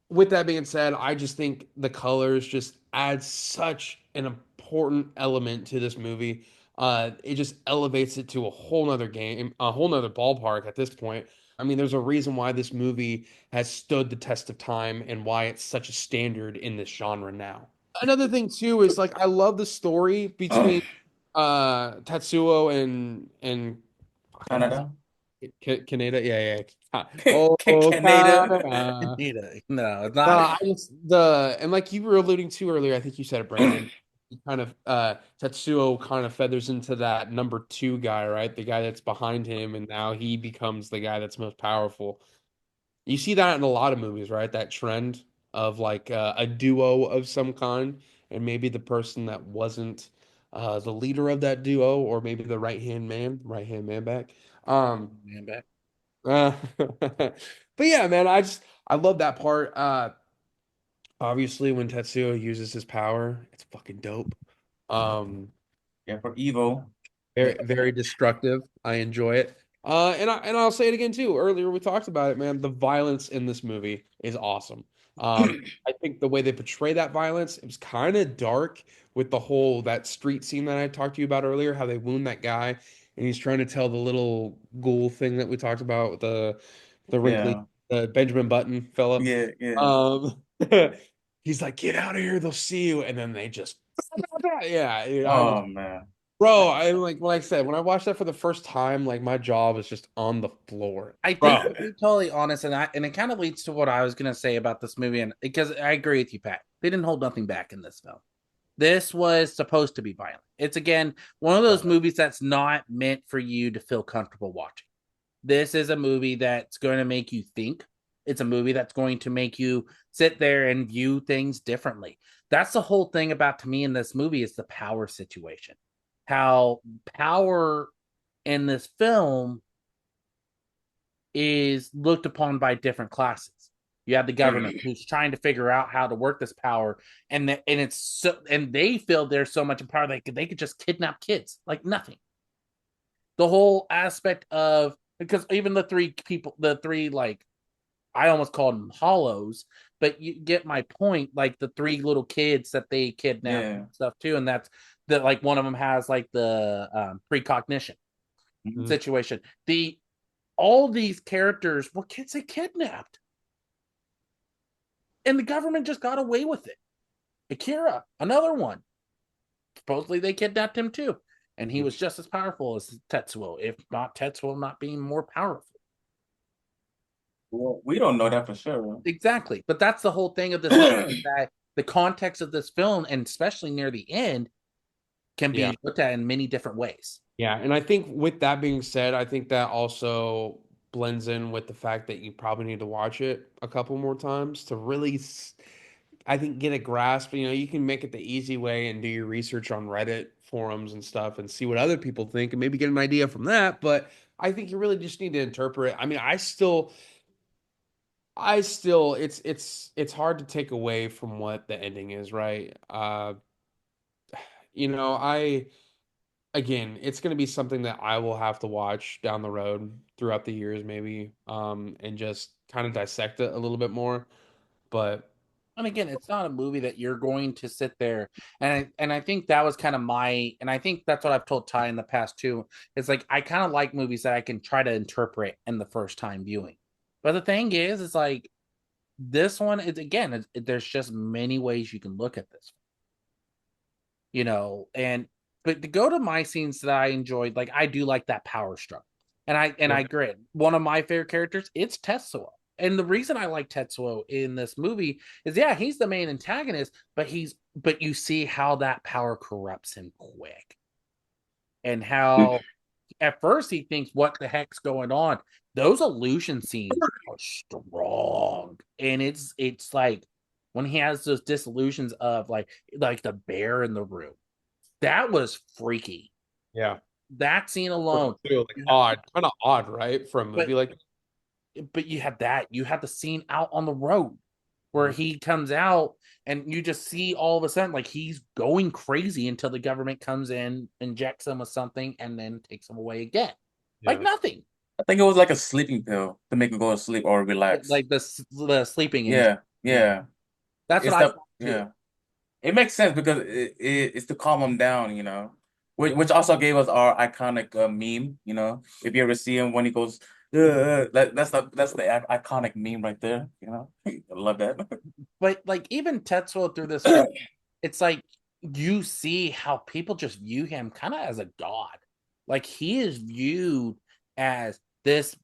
with that being said, I just think the colors just add such an important element to this movie. It just elevates it to a whole nother game, a whole nother ballpark at this point. I mean, there's a reason why this movie has stood the test of time and why it's such a standard in this genre now. Another thing too is like I love the story between Tatsuo and fuck, I almost Canada. Kaneda. Yeah, yeah. Oh, Canada. Kaneda. No, it's No, not. I just the and like you were alluding to earlier, I think you said it, Brandon. He kind of Tetsuo kind of feathers into that number two guy, right? The guy that's behind him, and now he becomes the guy that's most powerful. You see that in a lot of movies, right? That trend of like a duo of some kind, and maybe the person that wasn't the leader of that duo, or maybe the right hand man back. Man back. But yeah, man, I love that part. Obviously, when Tetsuo uses his power, it's fucking dope. Um, Yeah, for evil. Yeah. very, very destructive. I enjoy it. And I'll say it again too. Earlier we talked about it, man. The violence in this movie is awesome. I think the way they portray that violence, it was kind of dark with the whole that street scene that I talked to you about earlier, how they wound that guy, and he's trying to tell the little ghoul thing that we talked about, the wrinkly, Yeah. the Benjamin Button fella. Yeah, yeah. Um, he's like, "Get out of here! They'll see you," and then they just, yeah. I was Oh man. Bro, I like I said, when I watched that for the first time, like my jaw was just on the floor. I think Bro. to be totally honest, and it kind of leads to what I was gonna say about this movie, and because I agree with you, Pat. They didn't hold nothing back in this film. This was supposed to be violent. It's again one of those movies that's not meant for you to feel comfortable watching. This is a movie that's going to make you think. It's a movie that's going to make you sit there and view things differently. That's the whole thing about to me in this movie is the power situation. How power in this film is looked upon by different classes. You have the government who's trying to figure out how to work this power, and it's so, and they feel there's so much power they could just kidnap kids like nothing. The whole aspect of because even the three people, the three like I almost called them hollows, but you get my point. Like the three little kids that they kidnap and stuff too, and that's that like one of them has like the precognition situation. The all these characters were kids they kidnapped. And the government just got away with it. Akira, another one. Supposedly they kidnapped him too. And he was just as powerful as Tetsuo, if not Tetsuo not being more powerful. Well, we don't know that for sure. Exactly. But that's the whole thing of this that the context of this film, and especially near the end, can be looked at in many different ways. Yeah, and I think with that being said, I think that also blends in with the fact that you probably need to watch it a couple more times to really, I think, get a grasp. You know, you can make it the easy way and do your research on Reddit forums and stuff and see what other people think and maybe get an idea from that. But I think you really just need to interpret. I mean, it's hard to take away from what the ending is, right? You know, again, it's going to be something that I will have to watch down the road throughout the years, maybe, and just kind of dissect it a little bit more. But And again, it's not a movie that you're going to sit there and I think that was kind of and I think that's what I've told Ty in the past too. It's like I kind of like movies that I can try to interpret in the first time viewing. But the thing is, it's like this one is again, there's just many ways you can look at this, you know, and but to go to my scenes that I enjoyed, like I do like that power struggle. I agree. One of my favorite characters, it's Tetsuo. And the reason I like Tetsuo in this movie is yeah, he's the main antagonist, but you see how that power corrupts him quick. And how at first he thinks what the heck's going on. Those illusion scenes are strong. And it's like when he has those disillusions of like the bear in the room. That was freaky. yeah, That scene alone. odd, kind of odd, right? For a movie like but you have that. You have the scene out on the road where he comes out and you just see all of a sudden like he's going crazy until the government comes in, injects him with something, and then takes him away again. Like nothing. I think it was like a sleeping pill to make him go to sleep or relax. Like the sleeping. Yeah. That's It's what I thought too. It makes sense because it's to calm him down, you know. Which also gave us our iconic meme, you know. If you ever see him when he goes, that's the iconic meme right there, you know. I love that. But like even Tetsuo through this film, it's like you see how people just view him kind of as a god. Like he is viewed as this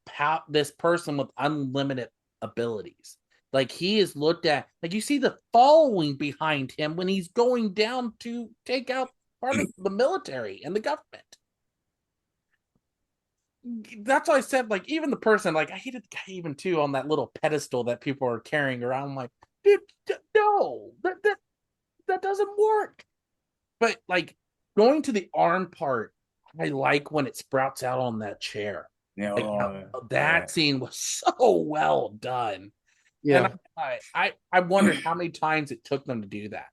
person with unlimited abilities. Like he is looked at like you see the following behind him when he's going down to take out part of the military and the government. That's why I said like even the person like I hated the guy even too on that little pedestal that people are carrying around. I'm like, dude, no, that doesn't work. But like going to the arm part, I like when it sprouts out on that chair. Yeah, Like, that scene was so well done. yeah. And I wondered how many times it took them to do that.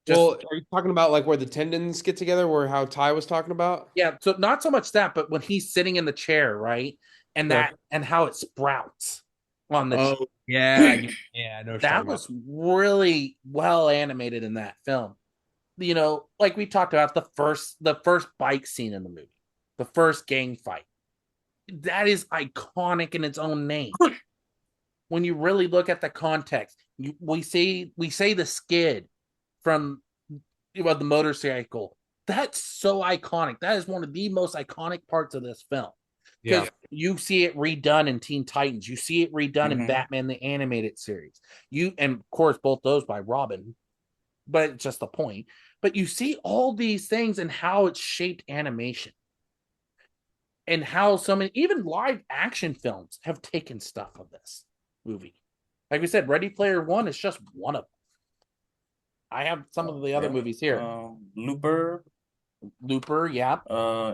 Well, are you talking about like where the tendons get together, where how Ty was talking about? Yeah, so not so much that, but when he's sitting in the chair, right? And and how it sprouts on the chair. Yeah, I know. That was really well animated in that film. You know, like we talked about the first bike scene in the movie, the first gang fight. That is iconic in its own name. When you really look at the context, we say the skid from the motorcycle. That's so iconic. That is one of the most iconic parts of this film. Because you see it redone in Teen Titans. You see it redone in Batman the Animated Series. And of course, both those by Robin. but it's just the point. But you see all these things and how it's shaped animation and how so many, even live action films have taken stuff of this movie. Like we said, Ready Player One is just one of them. I have some of the other Yeah. movies here. Looper, Looper, yeah.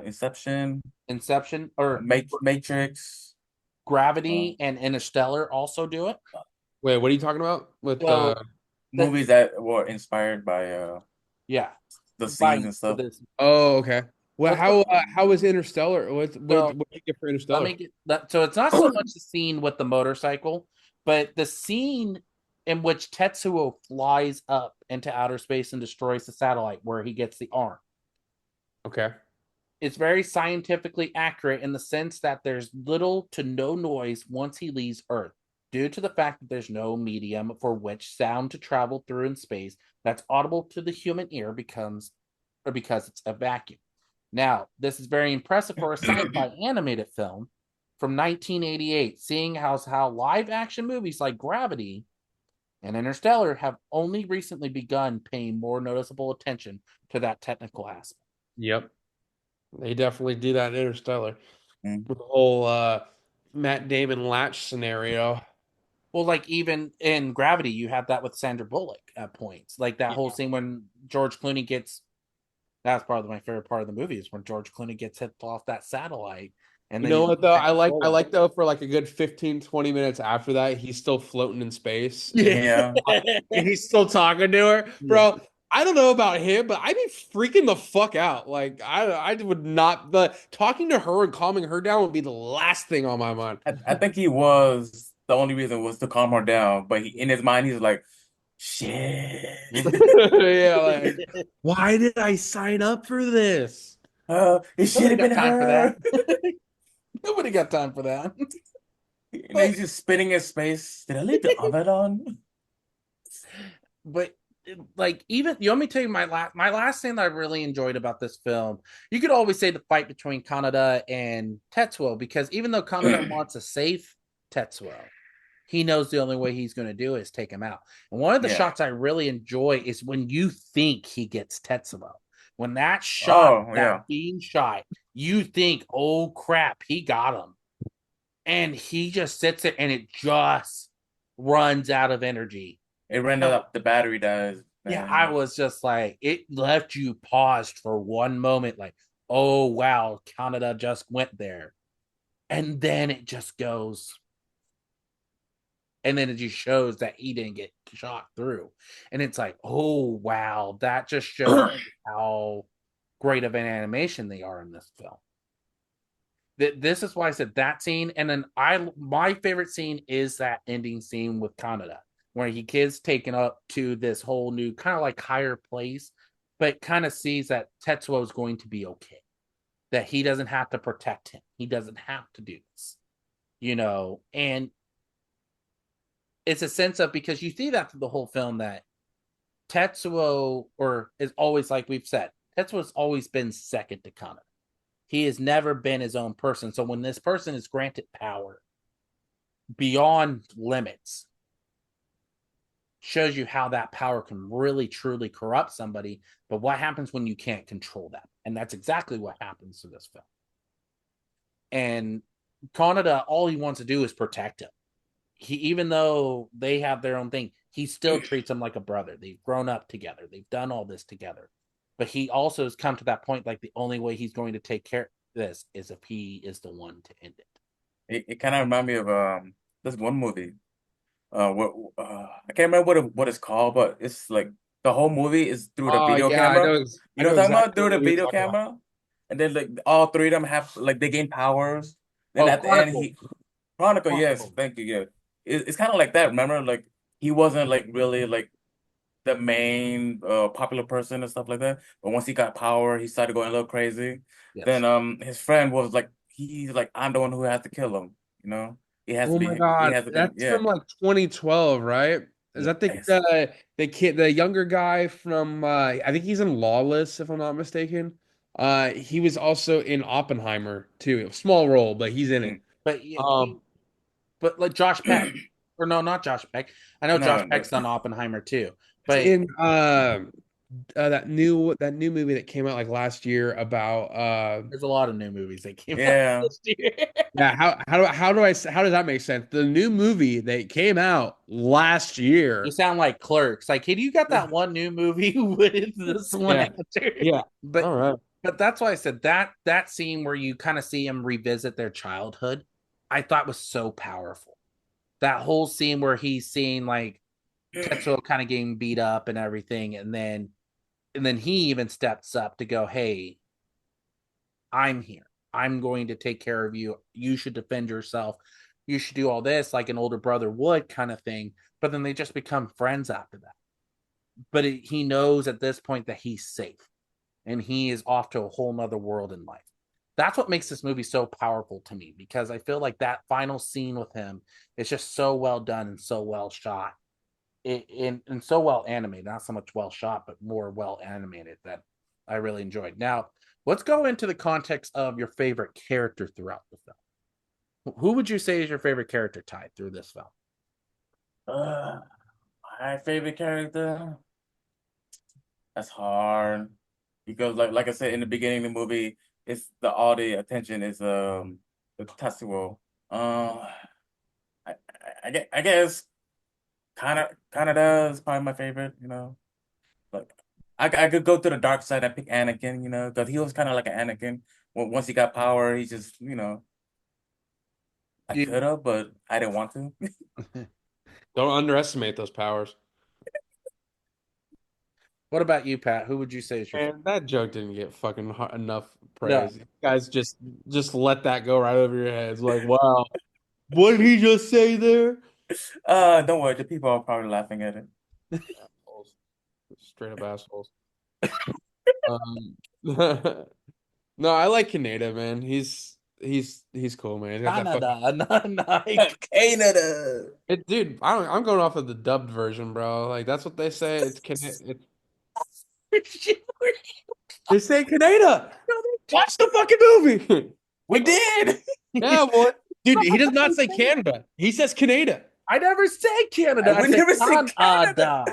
Inception, Inception, or Matrix, uh, Gravity and Interstellar also do it. Wait, what are you talking about with So the movies that were inspired by yeah, the by scenes and stuff. this. Oh, okay. Well, What's the how is Interstellar? What do you get for let Interstellar? me get that. So it's not so much the scene with the motorcycle, but the scene in which Tetsuo flies up into outer space and destroys the satellite where he gets the arm. Okay. It's very scientifically accurate in the sense that there's little to no noise once he leaves Earth, due to the fact that there's no medium for which sound to travel through in space that's audible to the human ear because it's a vacuum. Now, this is very impressive for a sci-fi animated film from 1988, seeing how live action movies like Gravity and Interstellar have only recently begun paying more noticeable attention to that technical aspect. Yep. They definitely do that in Interstellar Mm. with the whole Matt Damon latch scenario. Well, like even in Gravity, you have that with Sandra Bullock at points. Like that whole scene when George Clooney gets, that's probably my favorite part of the movie, is when George Clooney gets hit off that satellite. And You then know you what though? I control him. like though for like a good 15, 20 minutes after that, he's still floating in space and Yeah. he's still talking to her. Yeah. Bro, I don't know about him, but I'd be freaking the fuck out. Like I would not, but talking to her and calming her down would be the last thing on my mind. I think he was the only reason was to calm her down, but in his mind he's like, shit. Yeah, like why did I sign up for this? It should Nobody have got been time for that. her. Nobody got time for that. And he's just spinning in space. Did I leave the oven on? But like, even you want me to tell you my last thing that I really enjoyed about this film, you could always say the fight between Kaneda and Tetsuo, because even though Kaneda wants to save Tetsuo, he knows the only way he's going to do it is take him out. And one of the Yeah. shots I really enjoy is when you think he gets Tetsuo. When that shot, Oh, yeah. that beam shot, you think, oh crap, he got him. And he just sits there and it just runs out of energy. It rendered up the battery dies. Yeah, I Man. was just like, it left you paused for one moment, like, oh wow, Canada just went there. And then it just goes. And then it just shows that he didn't get shot through. And it's like, oh wow, that just shows how great of an animation they are in this film. This is why I said that scene. And then my favorite scene is that ending scene with Canada, where he gets taken up to this whole new kind of like higher place, but kind of sees that Tetsuo is going to be okay, that he doesn't have to protect him, he doesn't have to do this, and it's a sense of, because you see that through the whole film, that Tetsuo, or is always, like we've said, Tetsuo's always been second to Kaneda. He has never been his own person. So when this person is granted power beyond limits, shows you how that power can really truly corrupt somebody. But what happens when you can't control that? And that's exactly what happens to this film. And Kaneda, all he wants to do is protect him. Even though they have their own thing, he still treats him like a brother. They've grown up together. They've done all this together. But he also has come to that point, like the only way he's going to take care of this is if he is the one to end it. It kind of reminded me of this one movie. What I can't remember what it's called, but it's like the whole movie is through the Oh video yeah, camera. I You know know what I'm talking about? exactly Through the what you're video talking about. camera, and then like all three of them have like they gain powers. Then Oh, at the end, Chronicle. Chronicle, yes, Chronicle. thank you, yeah. It's kind of like that. Remember, like he wasn't like really like the main popular person and stuff like that. But once he got power, he started going a little crazy. Yes. Then his friend was like, he's like, I'm the one who has to kill him. You know, Oh my he God, has to be, that's yeah. from like 2012, right? Is that Yes. the kid, the younger guy from I think he's in Lawless, if I'm not mistaken. He was also in Oppenheimer too. Small role, but he's in Mm. it. But Um, but like Josh Peck. or no, not Josh Peck. I know Josh No, no. Peck's done Oppenheimer too, It's but in that new movie that came out like last year about there's a lot of new movies that came out Yeah. this year. yeah, how does that make sense? The new movie that came out last You year. sound like Clerks. Like, hey, you got that one new movie with this one Yeah. actor? Yeah. But All right. but that's why I said that scene where you kind of see him revisit their childhood, I thought was so powerful. That whole scene where he's seeing like Tetsuo kind of getting beat up and everything, and then he even steps up to go, "Hey, I'm here. I'm going to take care of you. You should defend yourself. You should do all this like an older brother would," kind of thing. But then they just become friends after that. But he knows at this point that he's safe and he is off to a whole nother world in life. That's what makes this movie so powerful to me, because I feel like that final scene with him is just so well done and so well shot, and so well animated. Not so much well shot, but more well animated, that I really enjoyed. Now, let's go into the context of your favorite character throughout the film. Who would you say is your favorite character tied through this film? Uh, my favorite character. That's hard because, like I said in the beginning of the movie, it's all the attention is the Tetsuo. I, I guess Canada is probably my favorite. Like I could go to the dark side and pick Anakin. Because he was kind of like an Anakin. Once he got power, he just I You, could have, but I didn't want to. Don't underestimate those powers. what about you, Pat? Who would you say is your favorite? And that joke didn't get fucking enough No, praise. You guys just let that go right over your heads. Like, wow, what did he just say there? Don't worry, the people are probably laughing at it. Assholes. Straight up assholes. No, I like Kaneda, man. He's cool, man. He's got that fucking Canada, not Nike. Canada. dude. I'm going off of the dubbed version, bro. Like that's what they say. They say Kaneda. Watch the fucking movie. We did. Yeah, boy. Dude, he does not say Canada. He says Canada. I never said Canada. I We said never said Canada. Canada.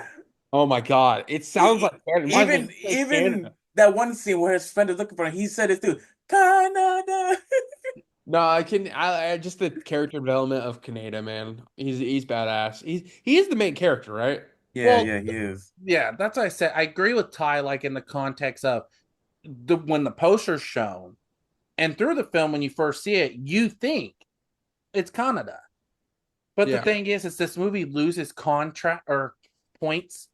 Oh my God. It sounds like Canada. Might as well Even just say even Canada. that one scene where his friend is looking for him, he said it too. Canada. No, I just the character development of Kaneda, man. He's badass. He is the main character, right? Yeah, Well, yeah, he is. yeah, that's what I said. I agree with Ty, like in the context of when the poster's shown and through the film, when you first see it, you think it's Canada. But the Yeah. thing is this movie loses contract or points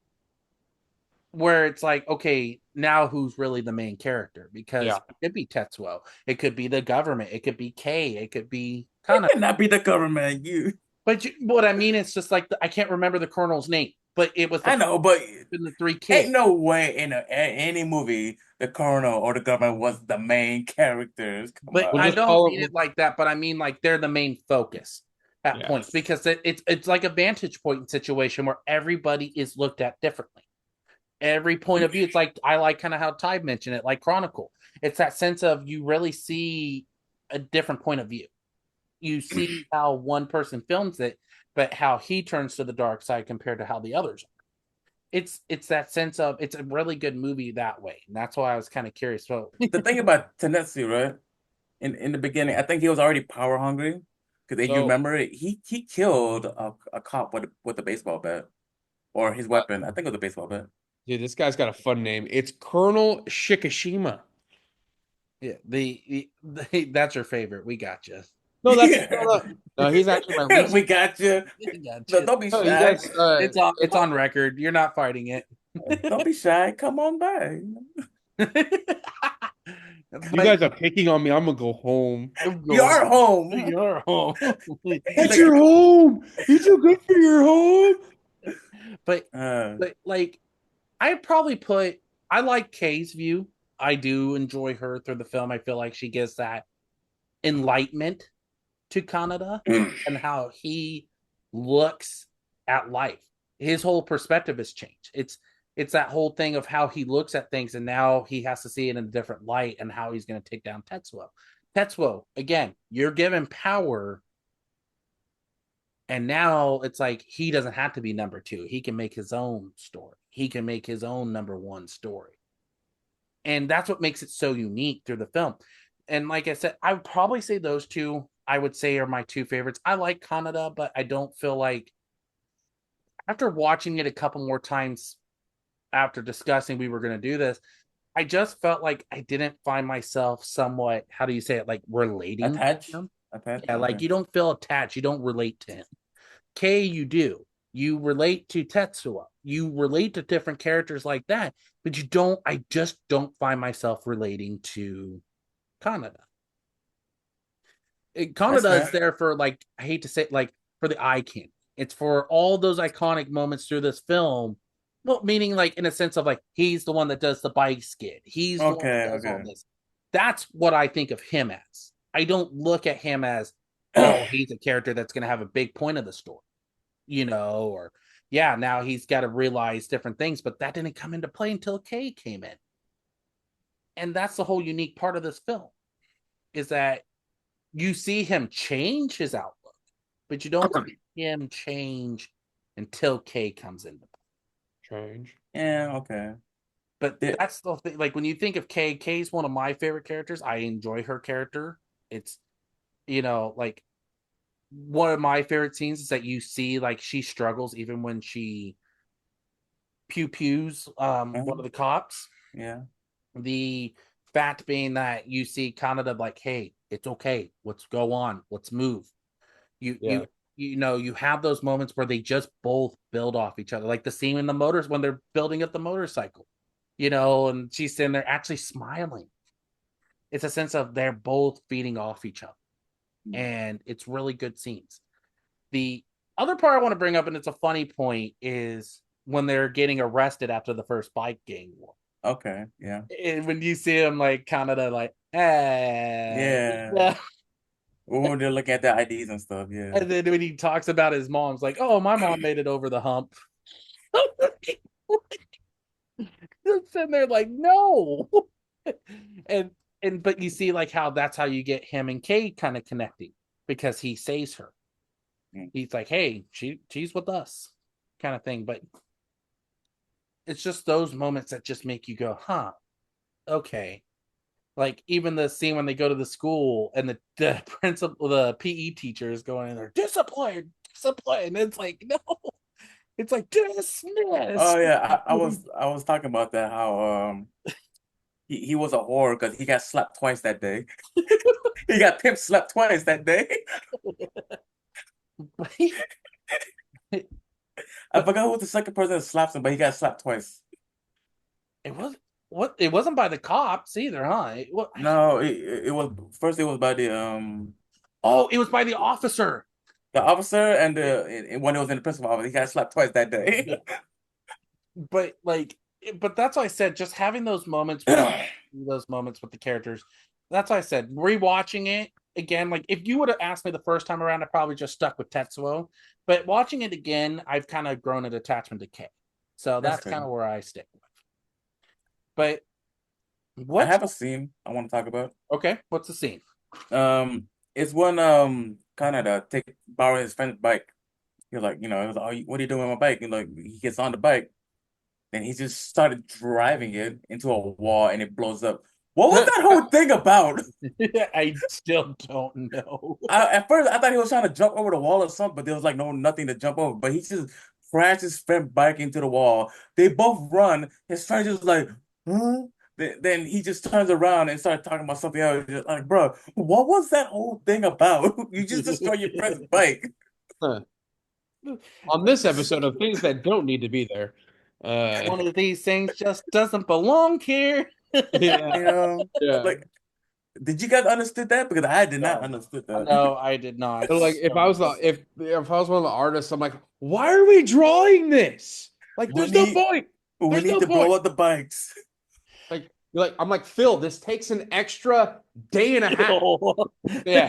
where it's like, okay, now who's really the main character? Because Yeah. it could be Tetsuo, it could be the government, it could be Kay, it could be It Canada. cannot be the government. You. But what I mean, it's just like I can't remember the colonel's name, but it was I know, but the three ain't kids. no way in any movie the colonel or the government was the main characters. Come But We'll I on. just don't call mean it. it like that. But I mean like they're the main focus at Yeah. points, because it's like a vantage point situation where everybody is looked at differently. Every point of view, it's like I like kind of how Ty mentioned it, like Chronicle. It's that sense of you really see a different point of view. You see how one person films it, but how he turns to the dark side compared to how the others are. It's that sense of it's a really good movie that way, and that's why I was kind of curious. So The thing about Tenetsu, right? In the beginning, I think he was already power hungry. Because if you So, remember it, he killed a cop with a baseball bat or his weapon. I think it was a baseball bat. dude, this guy's got a fun name. It's Colonel Shikishima. yeah, that's your favorite. We got you. No, that's Yeah. no, he's actually my least. We got you. We got No, you. don't be No, he shy. does. It's on record. You're not fighting it. Don't be shy. Come on by. You But guys are picking on me. I'm gonna go home. You are home. You're home. It's your home. You're too good for your home. but Uh, but like I probably put I like Kay's view. I do enjoy her through the film. I feel like she gives that enlightenment to Canada and how he looks at life. His whole perspective has changed. It's that whole thing of how he looks at things, and now he has to see it in a different light, and how he's going to take down Tetsuo. Tetsuo, again, you're given power And now it's like he doesn't have to be number two. He can make his own story. He can make his own number one story. And that's what makes it so unique through the film. And like I said, I would probably say those two, I would say, are my two favorites. I like Canada, but I don't feel like after watching it a couple more times after discussing we were going to do this, I just felt like I didn't find myself somewhat, how do you say it, like relating to Attached? him. Attached? Yeah, like Okay. you don't feel attached. You don't relate to him. K, you do. You relate to Tetsuo. You relate to different characters like that, but you don't. I just don't find myself relating to Kaneda. That's Kaneda is fair. there for, like, I hate to say it, like, for the eye candy. It's for all those iconic moments through this film. Well, meaning like in a sense of like he's the one that does the bike skid. He's the one that Okay, does all okay. this. That's what I think of him as. I don't look at him as, oh, he's a character that's going to have a big point of the story, or yeah, now he's got to realize different things, but that didn't come into play until Kay came in. And that's the whole unique part of this film is that you see him change his outlook, but you don't see him change until Kay comes into play. Strange. Yeah, okay. But Yeah, that's the thing. Like when you think of Kay, Kay's one of my favorite characters. I enjoy her character. It's, like one of my favorite scenes is that you see like she struggles even when she pew pews one of the cops. yeah. The fact being that you see Canada like, hey, it's okay. Let's go on. Let's move. You Yeah. you have those moments where they just both build off each other. Like the scene in the motors when they're building up the motorcycle, and she's sitting there actually smiling. It's a sense of they're both feeding off each other. And it's really good scenes. The other part I want to bring up, and it's a funny point, is when they're getting arrested after the first bike gang war. Okay, yeah. And when you see him like Canada, like, hey, Yeah. yeah. When they're looking at the IDs and stuff, yeah. And then when he talks about his mom's like, oh, my mom made it over the hump. Sitting there like, no. and but you see like how that's how you get him and Kate kind of connecting because he saves her. He's like, hey, she's with us, kind of thing. But it's just those moments that just make you go, huh, okay. Like even the scene when they go to the school and the principal, the PE teacher is going in there, discipline. It's like, no, it's like dismiss. Oh yeah, I was talking about that, how he was a whore because he got slapped twice that day. He got pimp slapped twice that day. I forgot who was the second person that slapped him, but he got slapped twice. It was what? It wasn't by the cops either, huh? No, it was first. It was by Oh, it was by the officer. the officer and when it was in the principal office, he got slapped twice that day. But that's why I said just having those moments, those moments with the characters. That's why I said rewatching it again. Like if you would have asked me the first time around, I probably just stuck with Tetsuo. But watching it again, I've kind of grown an attachment to K. So that's kind of where I stick with. But I have a scene I want to talk about. Okay, what's the scene? It's when Canada borrow his friend's bike. He's like, he was like, oh, what are you doing with my bike? And like he gets on the bike, and he just started driving it into a wall, and it blows up. What was that whole thing about? I still don't know. At first, I thought he was trying to jump over the wall or something, but there was like nothing to jump over. But he just crashed his friend bike into the wall. They both run. His friend just like, huh? Then he just turns around and starts talking about something else. Just like, bro, what was that whole thing about? You just destroyed your friend's bike. Huh. On this episode of things that don't need to be there. One of these things just doesn't belong here. Yeah. Like, did you guys understood that? Because I did not understood that. No, I did not. So, like if I was one of the artists, I'm like, why are we drawing this? Like, there's no point. We need to blow up the bikes. Like I'm like, Phil, this takes an extra day and a half. Yeah.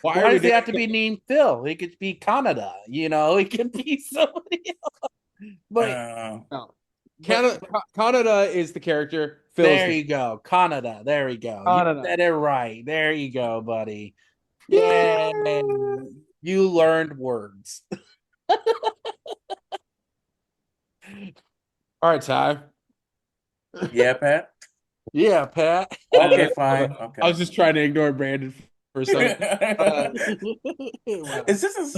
Why does he have to be named Phil? He could be Canada, he could be somebody else. But no. Canada is the character. Phil's there you go. Canada. There we go. Canada. You said it right. There you go, buddy. Yay. You learned words. All right, Ty. Yeah, Pat. Yeah, Pat. Okay, fine. I Okay. was just trying to ignore Brandon for a second. Wow. It's just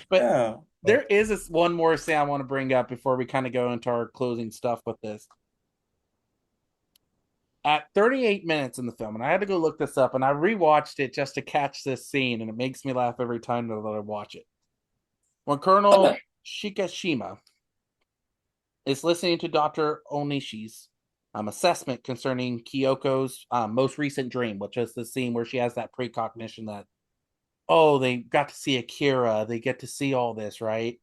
But yeah. there is this one more thing I want to bring up before we kind of go into our closing stuff with this. At 38 minutes in the film, and I had to go look this up, and I rewatched it just to catch this scene, and it makes me laugh every time that I watch it. When Colonel Shikashima is listening to Dr. Onishi's assessment concerning Kyoko's most recent dream, which is the scene where she has that precognition that, oh, they got to see Akira, they get to see all this, right?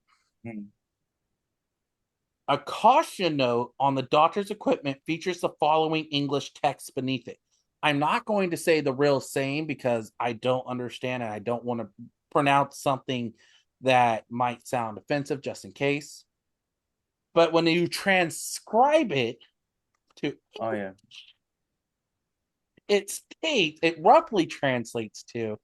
Hmm. A caution note on the doctor's equipment features the following English text beneath it. I'm not going to say the real same because I don't understand and I don't want to pronounce something that might sound offensive just in case. But when you transcribe it to Oh yeah. it roughly translates to,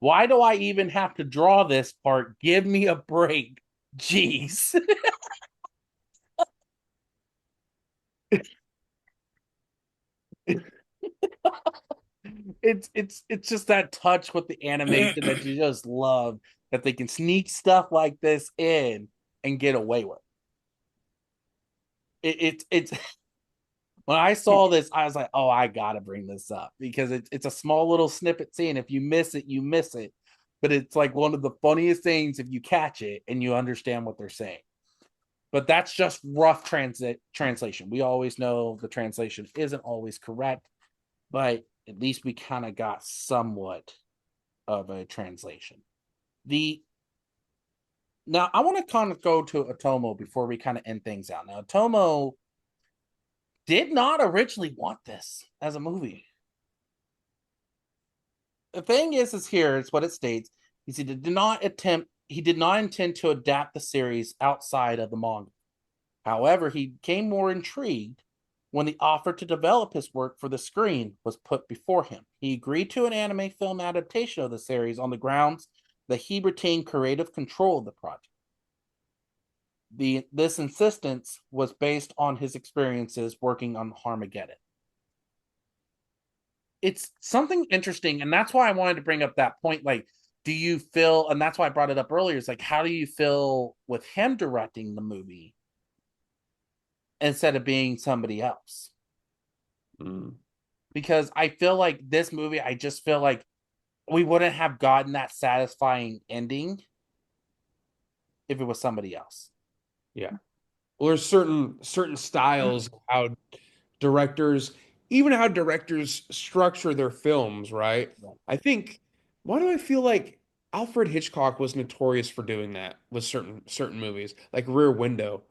why do I even have to draw this part? Give me a break. Jeez. It's just that touch with the animation that you just love, that they can sneak stuff like this in and get away with. It's when I saw this, I was like, oh, I gotta bring this up because it's a small little snippet scene. If you miss it, you miss it. But it's like one of the funniest things if you catch it and you understand what they're saying. But that's just rough translation. We always know the translation isn't always correct, but at least we kind of got somewhat of a translation. The Now I want to kind of go to Otomo before we kind of end things out. Now Otomo did not originally want this as a movie. The thing is here is what it states. He did not intend to adapt the series outside of the manga. However, he became more intrigued when the offer to develop his work for the screen was put before him. He agreed to an anime film adaptation of the series on the grounds that he retained creative control of the project. This insistence was based on his experiences working on Armageddon. It's something interesting, and that's why I wanted to bring up that point. Like, do you feel, and that's why I brought it up earlier, it's like, how do you feel with him directing the movie instead of being somebody else? Mm. Because I feel like this movie, I just feel like we wouldn't have gotten that satisfying ending if it was somebody else. Yeah. Well, there's certain styles of how directors, even how directors structure their films, right? I think, why do I feel like Alfred Hitchcock was notorious for doing that with certain movies, like Rear Window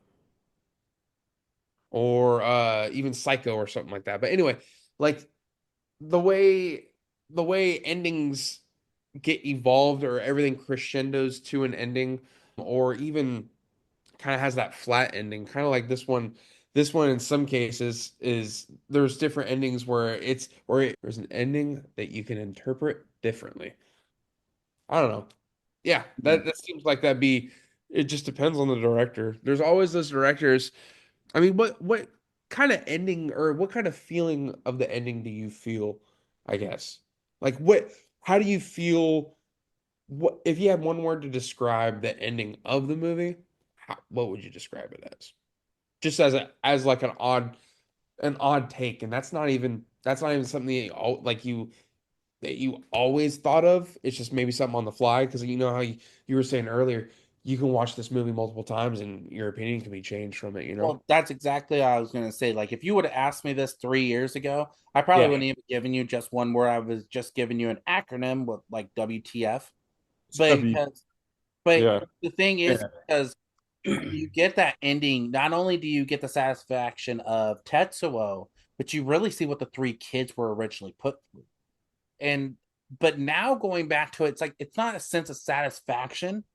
or even Psycho or something like that. But anyway, like the way the way endings get evolved or everything crescendos to an ending or even kind of has that flat ending, kind of like this one. This one in some cases is there's different endings where there's an ending that you can interpret differently. I don't know. Yeah, Yeah. that seems like that'd be it just depends on the director. There's always those directors. I mean, what kind of ending or what kind of feeling of the ending do you feel, I guess? Like how do you feel what if you had one word to describe the ending of the movie, what would you describe it as? Just as like an odd take, and that's not even something like that you always thought of. It's just maybe something on the fly because you know how you were saying earlier, you can watch this movie multiple times and your opinion can be changed from it, you know? Well, that's exactly what I was going to say. Like, if you would have asked me this 3 years ago, I probably Yeah. wouldn't even given you just one word. I was just giving you an acronym with like WTF. W. Because, but Yeah. the thing is, Yeah. because you get that ending, not only do you get the satisfaction of Tetsuo, but you really see what the three kids were originally put through. And, but now going back to it, it's like, it's not a sense of satisfaction,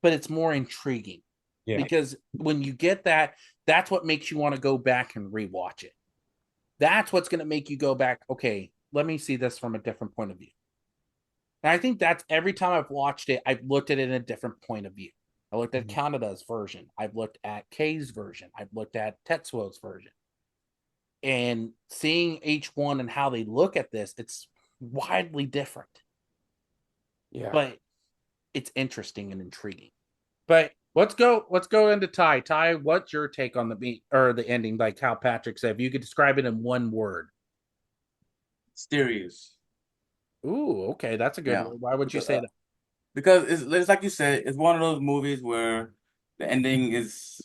but it's more intriguing Yeah. because when you get that, that's what makes you want to go back and rewatch it. That's what's going to make you go back. Okay, let me see this from a different point of view. And I think that's every time I've watched it, I've looked at it in a different point of view. I looked at Mhm. Canada's version. I've looked at Kay's version. I've looked at Tetsuo's version. And seeing each one and how they look at this, it's widely different, Yeah. but it's interesting and intriguing. But let's go into Ty. Ty, what's your take on the beat or the ending? Like how Patrick said, if you could describe it in one word. Mysterious. Ooh, okay, that's a good Yeah. word. Why would you Because say that? because it's like you said, it's one of those movies where the ending is,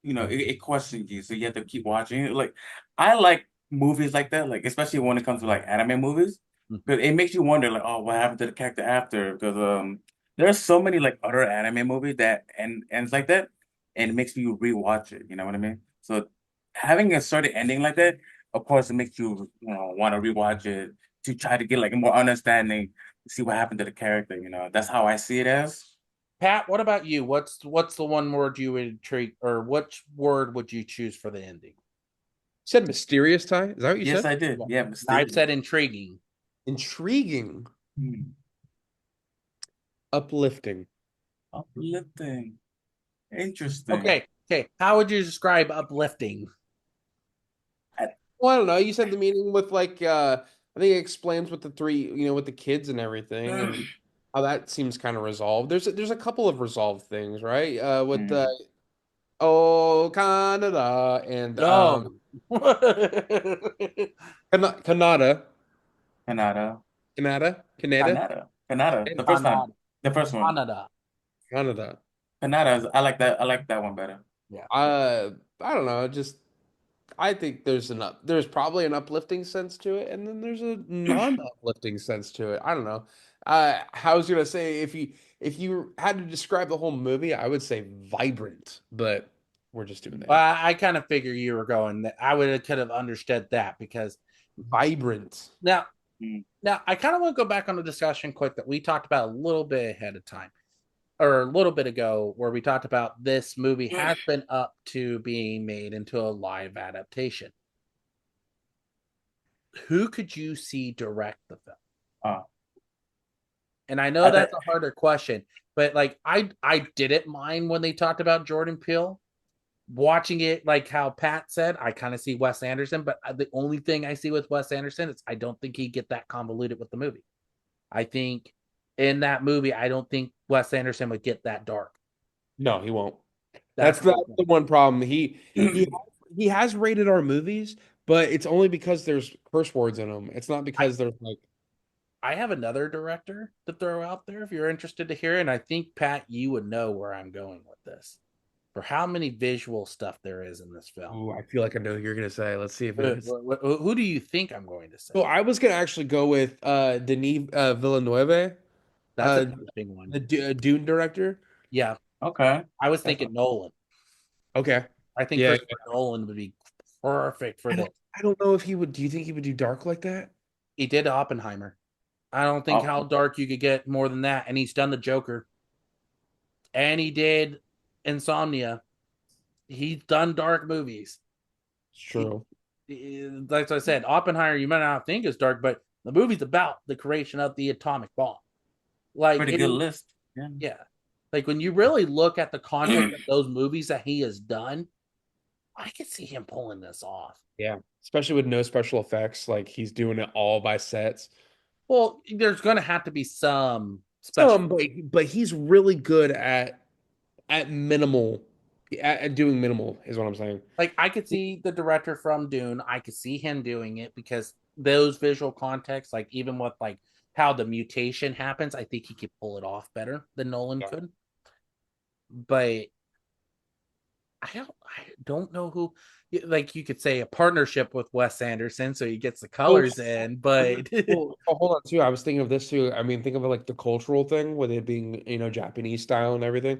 it questions you, so you have to keep watching it. Like, I like movies like that, like especially when it comes to like anime movies, because it makes you wonder, like, oh, what happened to the character after? Because there's so many like other anime movies that ends like that, and it makes you rewatch it. You know what I mean? So having a certain ending like that, of course, it makes you want to rewatch it to try to get like a more understanding, see what happened to the character. That's how I see it as. Pat, what about you? What's the one word you would treat, or which word would you choose for the ending? You said mysterious, Ty? Is that what you Yes, said? I did. Yeah. Yeah, I've mysterious. said intriguing. Intriguing. Hmm. Uplifting. Uplifting. Interesting. Okay, okay. How would you describe uplifting? I, Well, I don't know. You said the meaning with like I think it explains with the three, with the kids and everything and how that seems kind of resolved. There's a couple of resolved things, right? With the Mhm. Oh Canada and No. Canada, Canada. Canada, Canada. and The first time. The first one. Canada. Canada. Canada. I like that. I like that one better. Yeah. I don't know. Just I think there's probably an uplifting sense to it, and then there's a non-uplifting sense to it. I don't know. I was gonna say if you had to describe the whole movie, I would say vibrant, but we're just doing Well, that. I kind of figure you were going that I would have could have understood that because Vibrant. now Mm. now I kind of want to go back on the discussion quick that we talked about a little bit ahead of time or a little bit ago where we talked about this movie has been up to being made into a live adaptation. Who could you see direct the film? Uh, And I know I think that's a harder question, but like I didn't mind when they talked about Jordan Peele. Watching it, like how Pat said, I kind of see Wes Anderson, but the only thing I see with Wes Anderson is I don't think he'd get that convoluted with the movie. I think in that movie, I don't think Wes Anderson would get that dark. No, he won't. That's That's my the thing. one problem. He has rated our movies, but it's only because there's curse words in them. It's not I because there's like I have another director to throw out there if you're interested to hear, and I think Pat, you would know where I'm going with this. For how many visual stuff there is in this film. oh, I feel like I know who you're gonna say. Let's see if it is. Who do you think I'm going to say? So I was gonna actually go with Denis Villeneuve, That's an uh, interesting one. the Dune director. Yeah, okay. I was That's thinking Nolan. Okay. I think Yeah. Christopher Nolan would be perfect for I this. don't I don't know if he would. Do you think he would do dark like that? He did Oppenheimer. I don't think oh, how dark you could get more than that. And he's done the Joker. And he did Insomnia. He's done dark movies. It's He, true. like I said, Oppenheimer, you might not think is dark, but the movie's about the creation of the atomic bomb. Like pretty it, good list. Yeah. yeah. Like when you really look at the context of those movies that he has done, I could see him pulling this off. Yeah. Especially with no special effects, like he's doing it all by sets. Well, there's going to have to be some special. Some, but he's really good at minimal, at doing minimal is what I'm saying. Like I could see the director from Dune. I could see him doing it because those visual contexts, like even with like how the mutation happens, I think he could pull it off better than Nolan Yeah. could. But I don't know who. Like you could say a partnership with Wes Anderson, so he gets the Oh, colors in. But well, hold on too. I was thinking of this too. I mean, think of it like the cultural thing with it being, Japanese style and everything.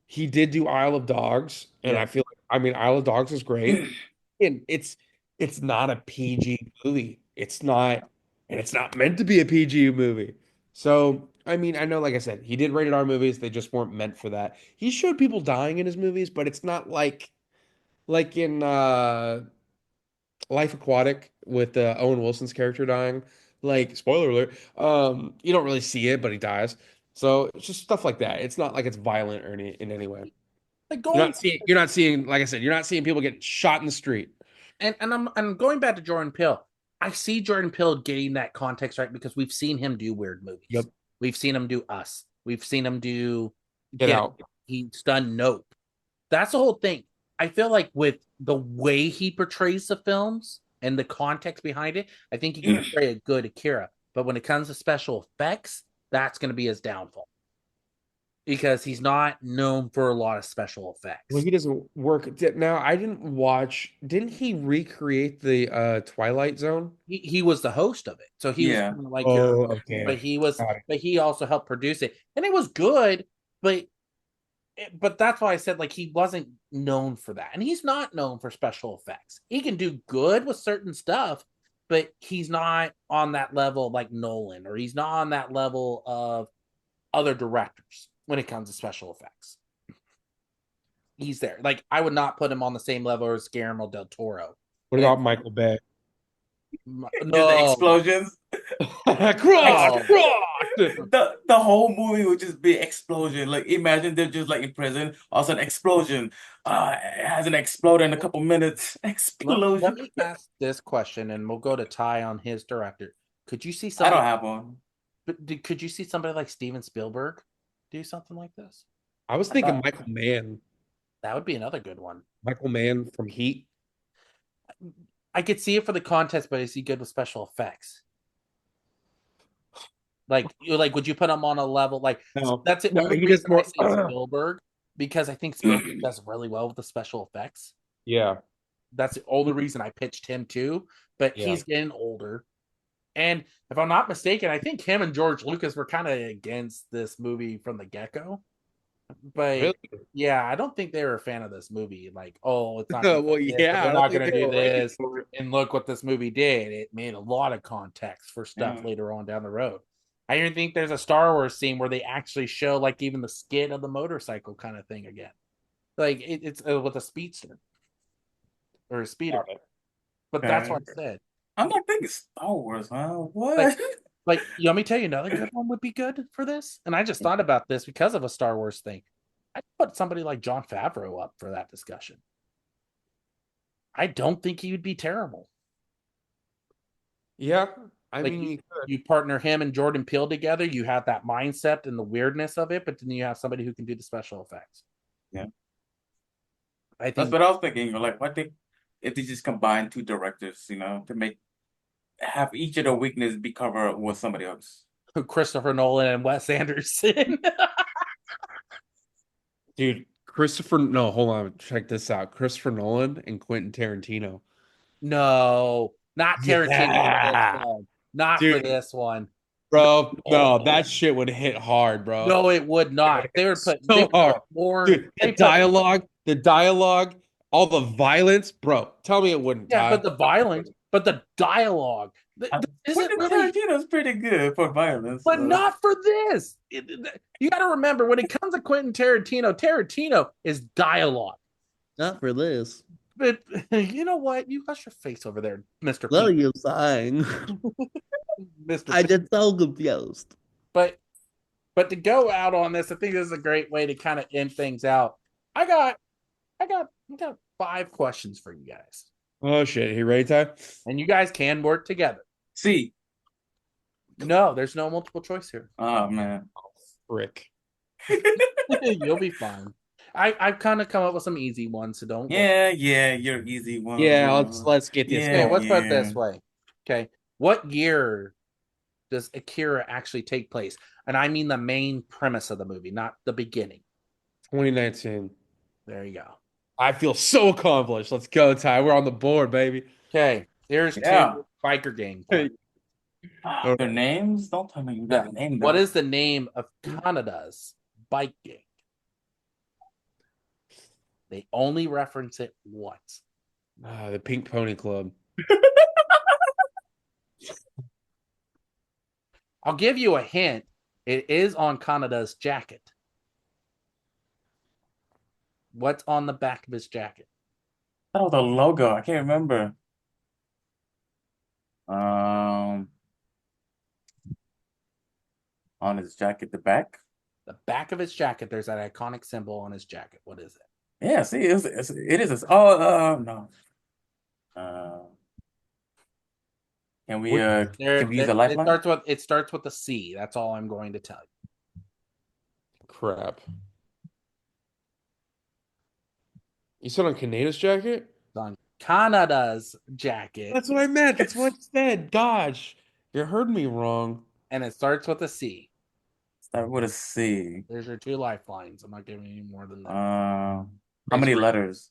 He did do Isle of Dogs, and yeah, I feel like I mean Isle of Dogs is great. And it's not a PG movie. It's not, and it's not meant to be a PG movie. So, I mean, I know, like I said, he did rated R movies. They just weren't meant for that. He showed people dying in his movies, but it's not like in Life Aquatic with Owen Wilson's character dying. Like, spoiler alert, you don't really see it, but he dies. So it's just stuff like that. It's not like it's violent or in any way. Like going You're not seeing, like I said, you're not seeing people get shot in the street. and I'm going back to Jordan Peele. I see Jordan Peele getting that context right because we've seen him do weird Yep. movies. We've seen him do Us. We've seen him do Get out. He's done Nope. That's the whole thing. I feel like with the way he portrays the films and the context behind it, I think he can portray a good Akira. But when it comes to special effects, that's going to be his downfall because he's not known for a lot of special Well, effects. he doesn't work. Now, I didn't watch, didn't he recreate the Twilight Zone? He was the host of it, so he was Yeah, kind of like your, Oh, yeah. okay. but he also helped produce it, and it was good. But but that's why I said like he wasn't known for that, and he's not known for special effects. He can do good with certain stuff, but he's not on that level like Nolan, or he's not on that level of other directors when it comes to special effects. He's there. Like I would not put him on the same level as Guillermo del Toro. What And about Michael Bay? Just the no, explosions. Cross, no, cross. The whole movie would just be explosion. Like imagine they're just like in prison, all of a sudden explosion. It hasn't exploded in a couple minutes. let Explosion. me ask this question, and we'll go to Ty on his director. Could you see I don't somebody? have one. Could you see somebody like Steven Spielberg do something like this? I was I thinking thought Michael Mann. That would be another good one. Michael Mann from Heat. I could see it for the contest, but is he good with special effects? Like, would you put him on a level like No, that's the no, only he does reason I more. say Spielberg because I think Spielberg does really well with the special effects. Yeah, That's the only reason I pitched him too. But yeah. he's getting older. And if I'm not mistaken, I think him and George Lucas were kind of against this movie from the get-go. But Really? yeah, I don't think they were a fan of this movie. Like, oh, it's not gonna Well, do this, or yeah, they're I don't not think gonna they do were ready this. for it. And look what this movie did. It made a lot of context for stuff yeah. later on down the road. I even think there's a Star Wars scene where they actually show like even the skid of the motorcycle kind of thing again. Like it's with a speedster or a speeder. Got it. But that's Okay. what I said. I'm not thinking Star Wars, huh? Like What? you want me to tell you another good one would be good for this? And I just thought about this because of a Star Wars thing. I'd put somebody like Jon Favreau up for that discussion. I don't think he would be terrible. Yeah, I Like mean, you could. you partner him and Jordan Peele together, you have that mindset and the weirdness of it, but then you have somebody who can do the special effects. Yeah, I that's think what I was thinking. Like, what if they just combine two directors, to make have each of the weakness be covered with somebody else. Christopher Nolan and Wes Anderson. Dude, Christopher. No, hold on. Check this out. Christopher Nolan and Quentin Tarantino. No, not Tarantino for this Yeah, one. Not for dude, this one. bro. No, No, that shit would hit hard, bro. no, it would It would not. hit They so would put hard, more. dude. They put The dialogue, all the violence, bro. Tell me it wouldn't, Yeah, but Ty. the violence, but the dialogue. Is it Quentin really? Tarantino's pretty good for violence. But not for this. You got to remember when it comes to Quentin Tarantino, Tarantino is dialogue. Not for this. But you know what? You got your face over there, Mister What are Pete, you saying? Mister. I just so confused. But to go out on this, I think this is a great way to kind of end things out. I got I got 5 questions for you guys, Oh shit, you ready, Ty? and you guys can work together. See, No, there's no multiple choice here. oh man, Frick. You'll be fine. I've kind of come up with some easy ones, so don't worry. yeah, you're easy one. Yeah, let's get this Okay, Yeah, going. let's put it yeah. this way. Okay, what year does Akira actually take place? And I mean the main premise of the movie, not the beginning. 2019. There you go. I feel so accomplished. Let's go, Ty. We're on the board, baby. Okay, here's Yeah. 2 biker gang. Their names? Don't tell me you got Yeah. a name. What down. is the name of Canada's bike gang? They only reference it once. The Pink Pony Club. I'll give you a hint. It is on Canada's jacket. What's on the back of his jacket? Oh, the logo. I can't remember. Um, On his jacket, the back. The back of his jacket, there's that iconic symbol on his jacket. What is it? Yeah, see, it is. Oh, no. Uh, can we use a lifeline? It starts with a C. That's all I'm going to tell you. Crap. You said on Kaneda's jacket? It's on Canada's jacket, That's what I meant. That's what I said. Gosh, you heard me wrong. and it starts with a C. Start with a C. There's your 2 lifelines. I'm not giving you any more than that. How many letters?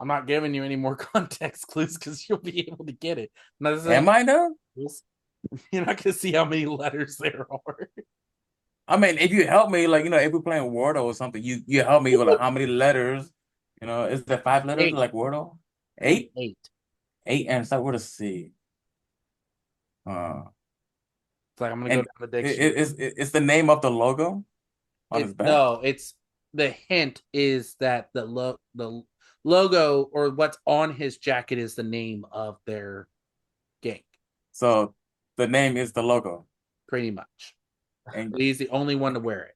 I'm not giving you any more context clues because you'll be able to get it. Am I though? You're not going to see how many letters there are. I mean, if you help me, like, if we're playing Wordle or something, you help me with like how many letters? Is there 5 letters 8. like Wordle? 8? 8. 8 and start with a C. It's like I'm gonna go And down the dictionary. it's the name of the logo on his back. No, it's the hint is that the logo or what's on his jacket is the name of their gang, So the name is the logo. pretty much. And He's the only one to wear it.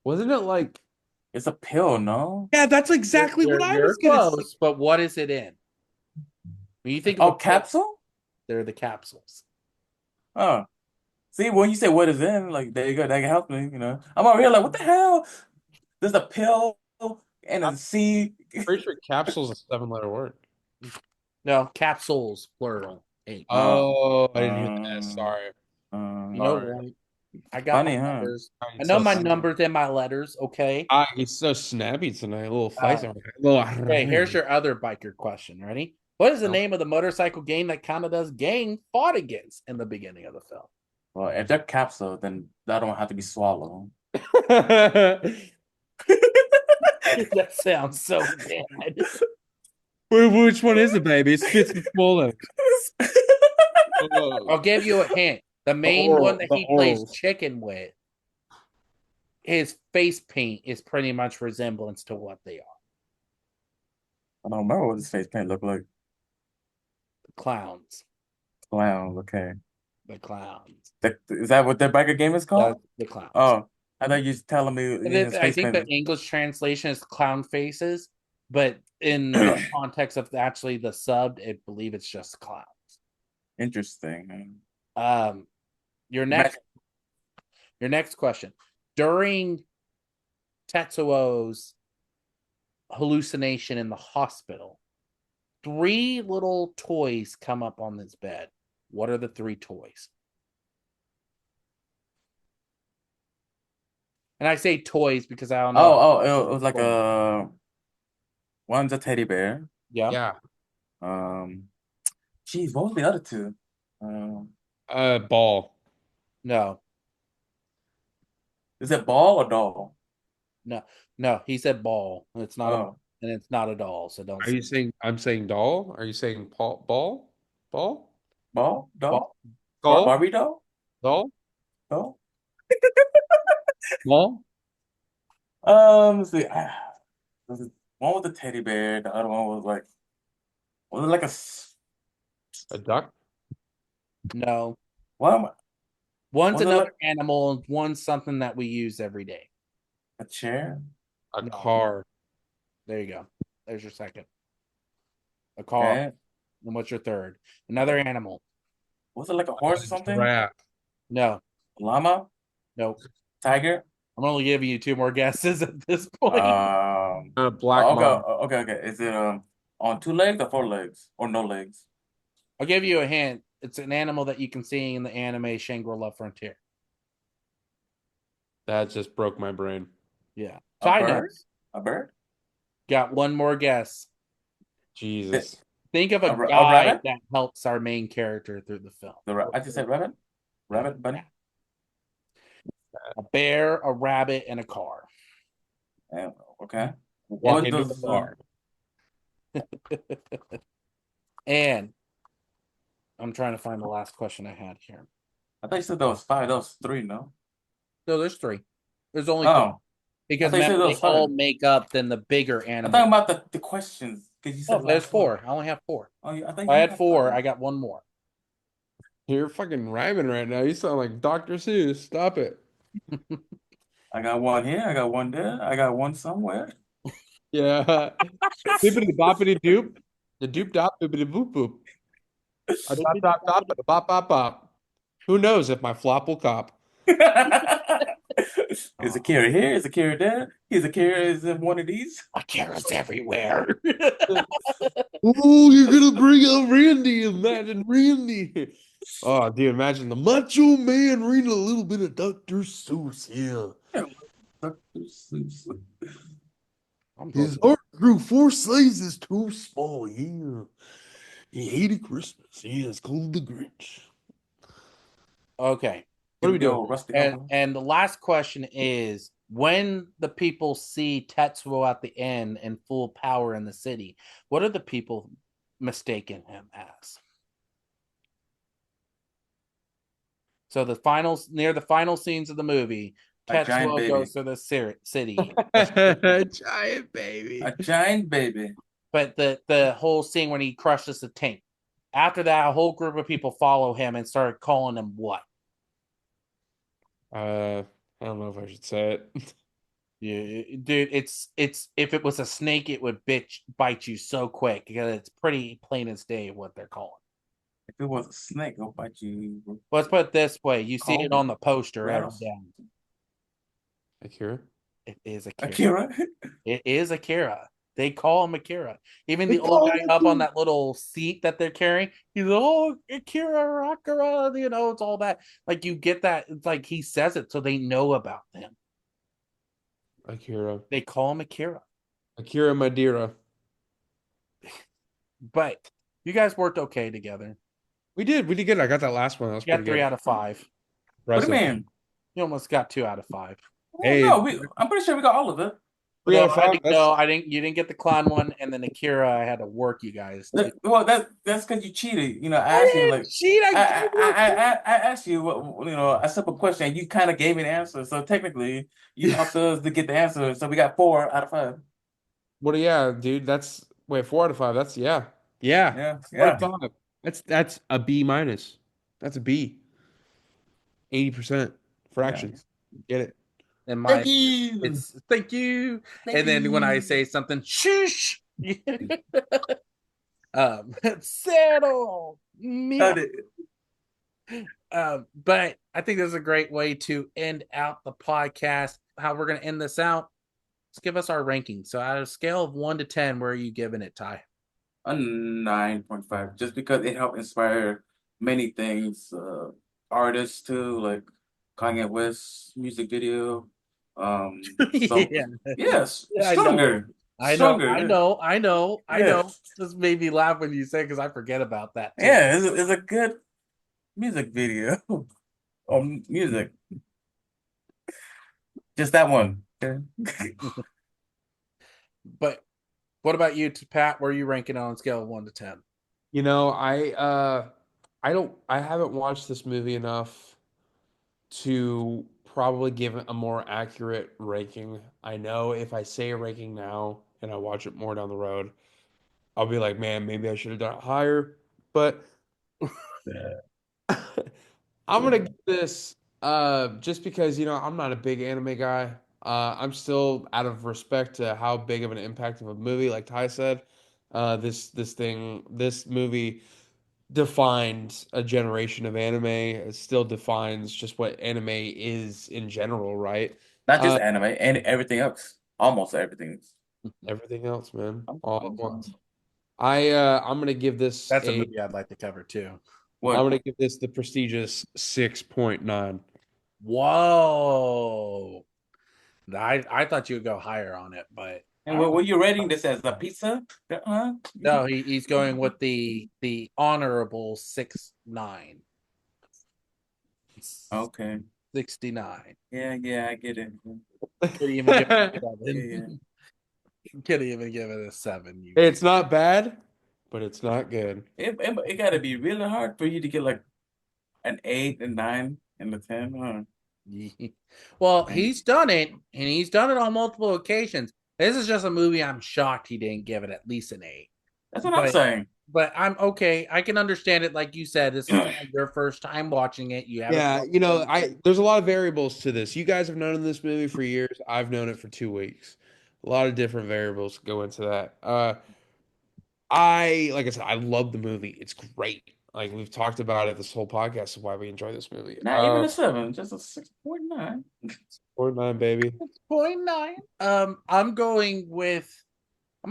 Wasn't it like? it's a pill, no? Yeah, that's exactly what I was You're gonna close, but what is it in? When you think of Oh, a pill, capsule? they're the capsules. Oh. See, when you say what is in, like, there you go, that can help me, I'm over here like, what the hell? There's a pill and a C. Pretty sure capsule's a 7-letter word. No, capsules plural. 8. Oh, I didn't hear that. Sorry. You know sorry. what? I got Funny, my huh? numbers. I It's know so my snappy. numbers and my letters. Okay. He's so snappy tonight. A little feisty. Okay, here's your other biker question. Ready? What is the No. name of the motorcycle gang that Canada's gang fought against in the beginning of the film? Well, if they're capsule, then that don't have to be swallow. That sounds so bad. Which one is it, baby? It's fits and swallow. I'll give you a hint. The main one that he plays chicken with, his face paint is pretty much resemblance to what they are. I don't remember what his face paint looked like. Clowns. Clown, okay. The clowns. Is that what their biker game is called? The clowns. Oh, I thought you was telling me his I face think paint. the English translation is clown faces, but in the context of actually the subbed, I believe it's just clowns. Interesting. Your next question. During Tetsuo's hallucination in the hospital, 3 little toys come up on this bed. What are the 3 toys? And I say toys because I don't know. It was like one's a teddy bear. Yeah. Geez, what was the other 2? Ball. No. Is it ball or doll? No. He said ball. It's not Oh. and it's not a doll. So don't. Are you saying I'm saying doll? Are you saying ball? Ball? Ball? Doll? Doll? Barbie doll? Doll? Doll? Ball? Let's see. One with the teddy bear. The other one was it like A duck? No. what am I? One's Was it another like animal, and one's something that we use every day. a chair? A No. car? There you go. There's your second. A car. Okay. And what's your third? Another animal. Was it like a horse or something? Giraffe. No. Llama? Nope. Tiger? I'm only giving you 2 more guesses at this point. A black mamba. Okay. Is it on 2 legs or 4 legs or no legs? I'll give you a hint. It's an animal that you can see in the anime Shangri-La Frontier. That just broke my brain. Yeah. A bird? A bird? Got 1 more guess. Jesus. Think of a A guy rabbit? that helps our main character through the film. I just said rabbit? Rabbit bunny? A bear, a rabbit, and a car. Yeah, okay. Walk What into does a car. And I'm trying to find the last question I had here. I thought you said there was 5. That was 3, no? No, there's 3. There's only 3. Oh, Because I thought you said remember, there they was all 5. make up then the bigger I'm animal. talking about the questions because you said Oh, there's last one. 4. I only have 4. Oh, yeah, I think I you had had 4. 5. I got 1 more. You're fucking rhyming right now. You sound like Dr. Seuss. Stop it. I got one here. I got one there. I got one somewhere. Yeah. Bippity boppity doop. The doop dop boopity boop boop. A dop dop dop, a bop bop bop. Who knows if my flop will cop? Is Akira here? Is Akira there? Is Akira is in one of these? Akira's everywhere. Oh, you're gonna bring out Randy. Imagine Randy. Oh, dude, imagine the Macho Man reading a little bit of Dr. Seuss here. His heart grew 4 sizes too small. Yeah, he hated Christmas. Yeah, it's called the Grinch. Okay. What are we doing? Rusty And the last question is, when the people see Tetsuo at the end in full power in the city, what are the people mistaken him as? So the finals, near the final scenes of the movie, A giant Tetsuo baby. goes to the city. Giant baby. A giant baby. But the whole scene when he crushes the tank. After that, a whole group of people follow him and started calling him what? I don't know if I should say it. Yeah, dude, it's if it was a snake, it would bite you so quick because it's pretty plain as day what they're calling. If it was a snake, I'll bite you. Let's put it this way: you see it Call on the poster every rattles. day. Akira? It is Akira. Akira? It is Akira. They call him Akira. Even They the old call guy him up on Akira. that little seat that they're carrying, he's oh Akira, Akira, you know, it's all that. Like you get that, it's like he says it so they know about him. Akira. They call him Akira. Akira Madeira. But you guys worked okay together. We did good. I got that last one. That was You got pretty 3 good. out of 5. What do you Impressive. mean? You almost got 2 out of 5. Hey. No, I'm pretty sure we got all of it. 3 out of 5. I didn't. You didn't get the clown one, and then Akira, I had to work you guys. Well, that's because you cheated. You know, I I asked you didn't like cheat. I asked you what you know a simple question. And you kind of gave me the answer. So technically, you helped us to get the answer. So we got 4 out of 5. What? Yeah, dude. That's wait 4 out of 5. That's yeah. 4 out Yeah. of 5. That's a B minus. That's a B. 80% fractions. Get it? And Thank my you. it's thank you. Thank And then when I you. say something, shush. Settle. I did. But I think this is a great way to end out the podcast. How we're going to end this out? Let's give us our ranking. So, out of a scale of 1 to 10, where are you giving it, Ty? A 9.5, just because it helped inspire many things. Artists too, like Kanye West's music video. So Yeah. yes, Yeah, stronger. I Stronger. know. Yeah. Just made me laugh when you said because I forget about that. Too. Yeah, it's a good music video or music. Just that one. Okay. But what about you, Pat? Where are you ranking on a scale of 1 to 10? You know, I haven't watched this movie enough to probably give it a more accurate ranking. I know if I say a ranking now and I watch it more down the road, I'll be like, man, maybe I should have done it higher. But I'm gonna give this just because I'm not a big anime guy. I'm still out of respect to how big of an impact of a movie, like Ty said. This movie defined a generation of anime. It still defines just what anime is in general, right? Not just anime and everything else. Almost everything. Everything else, man, all at once. What? I'm gonna give this That's a movie I'd like to cover too. I'm gonna give this the prestigious 6.9. Whoa. I thought you would go higher on it, but And were you rating this as a pizza? no, he's going with the honorable 6.9. Okay. 69. Yeah, I get it. Couldn't even give it a 7. Yeah. Couldn't even give it a 7. It's not bad, but it's not good. It got to be really hard for you to get like an 8 and 9 and a 10. Huh? Well, he's done it, and he's done it on multiple occasions. This is just a movie I'm shocked he didn't give it at least an 8. That's what I'm saying. but I'm okay. I can understand it. Like you said, this is your first time watching it. You haven't. Yeah, there's a lot of variables to this. You guys have known this movie for years. I've known it for 2 weeks. A lot of different variables go into that. Like I said, I love the movie. It's great. Like we've talked about it this whole podcast of why we enjoy this movie. Not even a 7, just a 6.9. 49, baby. 6.9. I'm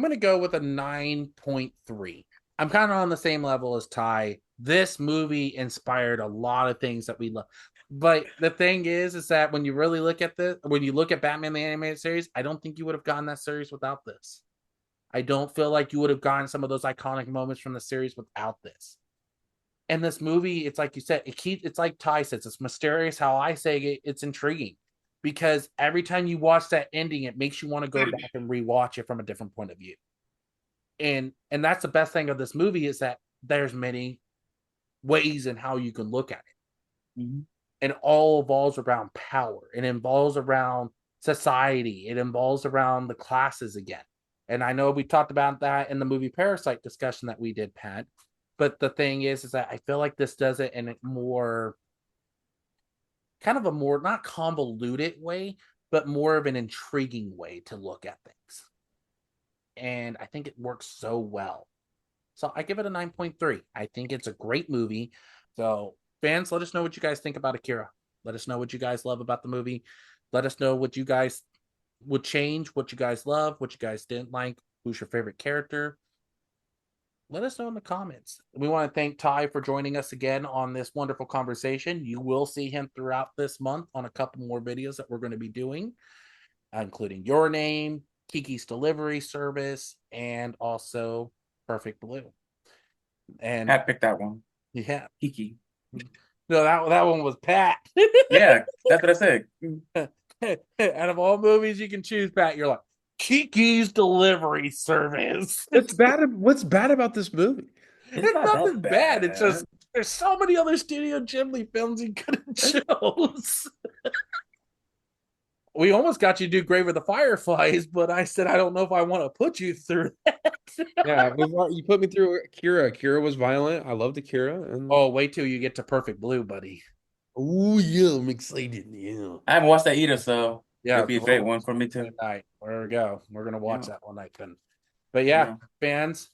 gonna go with a 9.3. I'm kind of on the same level as Ty. This movie inspired a lot of things that we love. But the thing is that when you really look at when you look at Batman the Animated Series, I don't think you would have gotten that series without this. I don't feel like you would have gotten some of those iconic moments from the series without this. And this movie, it's like you said, it's like Ty says, it's mysterious. How I say it, it's intriguing because every time you watch that ending, it makes you want to go back and rewatch it from a different point of view. And that's the best thing of this movie is that there's many ways in how you can look at it. Mm-hmm. And all evolves around power. It involves around society. It involves around the classes again. And I know we talked about that in the movie Parasite discussion that we did, Pat. But the thing is that I feel like this does it in a more kind of a more not convoluted way, but more of an intriguing way to look at things. And I think it works so well. So I give it a 9.3. I think it's a great movie. So fans, let us know what you guys think about Akira. Let us know what you guys love about the movie. Let us know what you guys would change, what you guys love, what you guys didn't like, who's your favorite character. Let us know in the comments. We want to thank Ty for joining us again on this wonderful conversation. You will see him throughout this month on a couple more videos that we're going to be doing, including Your Name, Kiki's Delivery Service, and also Perfect Blue. And Pat picked that one. yeah, Kiki. no, that one was Pat. Yeah, that's what I said. Out of all movies you can choose, Pat, you're like Kiki's Delivery Service. What's bad about this movie? It's not that nothing bad. It's bad. just there's so many other Studio Ghibli films you could have chose. We almost got you to do Grave of the Fireflies, but I said I don't know if I want to put you through that. Yeah, you put me through Akira. Akira was violent. I loved Akira. And Oh, wait till you get to Perfect Blue, buddy. oh yeah, I'm excited. Yeah. I haven't watched that either, so Yeah, it'll be a great one for me too. Night. There we go. We're gonna watch Yeah. that one night then. But yeah, fans,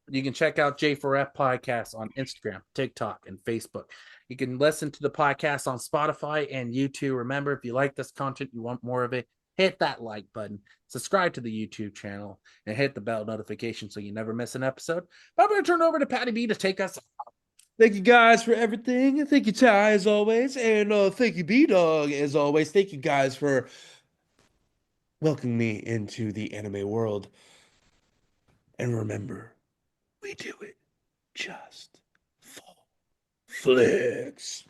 you can check out J4F Podcast on Instagram, TikTok, and Facebook. You can listen to the podcast on Spotify and YouTube. Remember, if you like this content, you want more of it, hit that like button, subscribe to the YouTube channel, and hit the bell notification so you never miss an episode. I'm going to turn over to Patty B to take us. Thank you guys for everything. Thank you, Ty, as always. And thank you, B-Dog, as always. Thank you guys for welcoming me into the anime world. And remember, we do it just for flicks.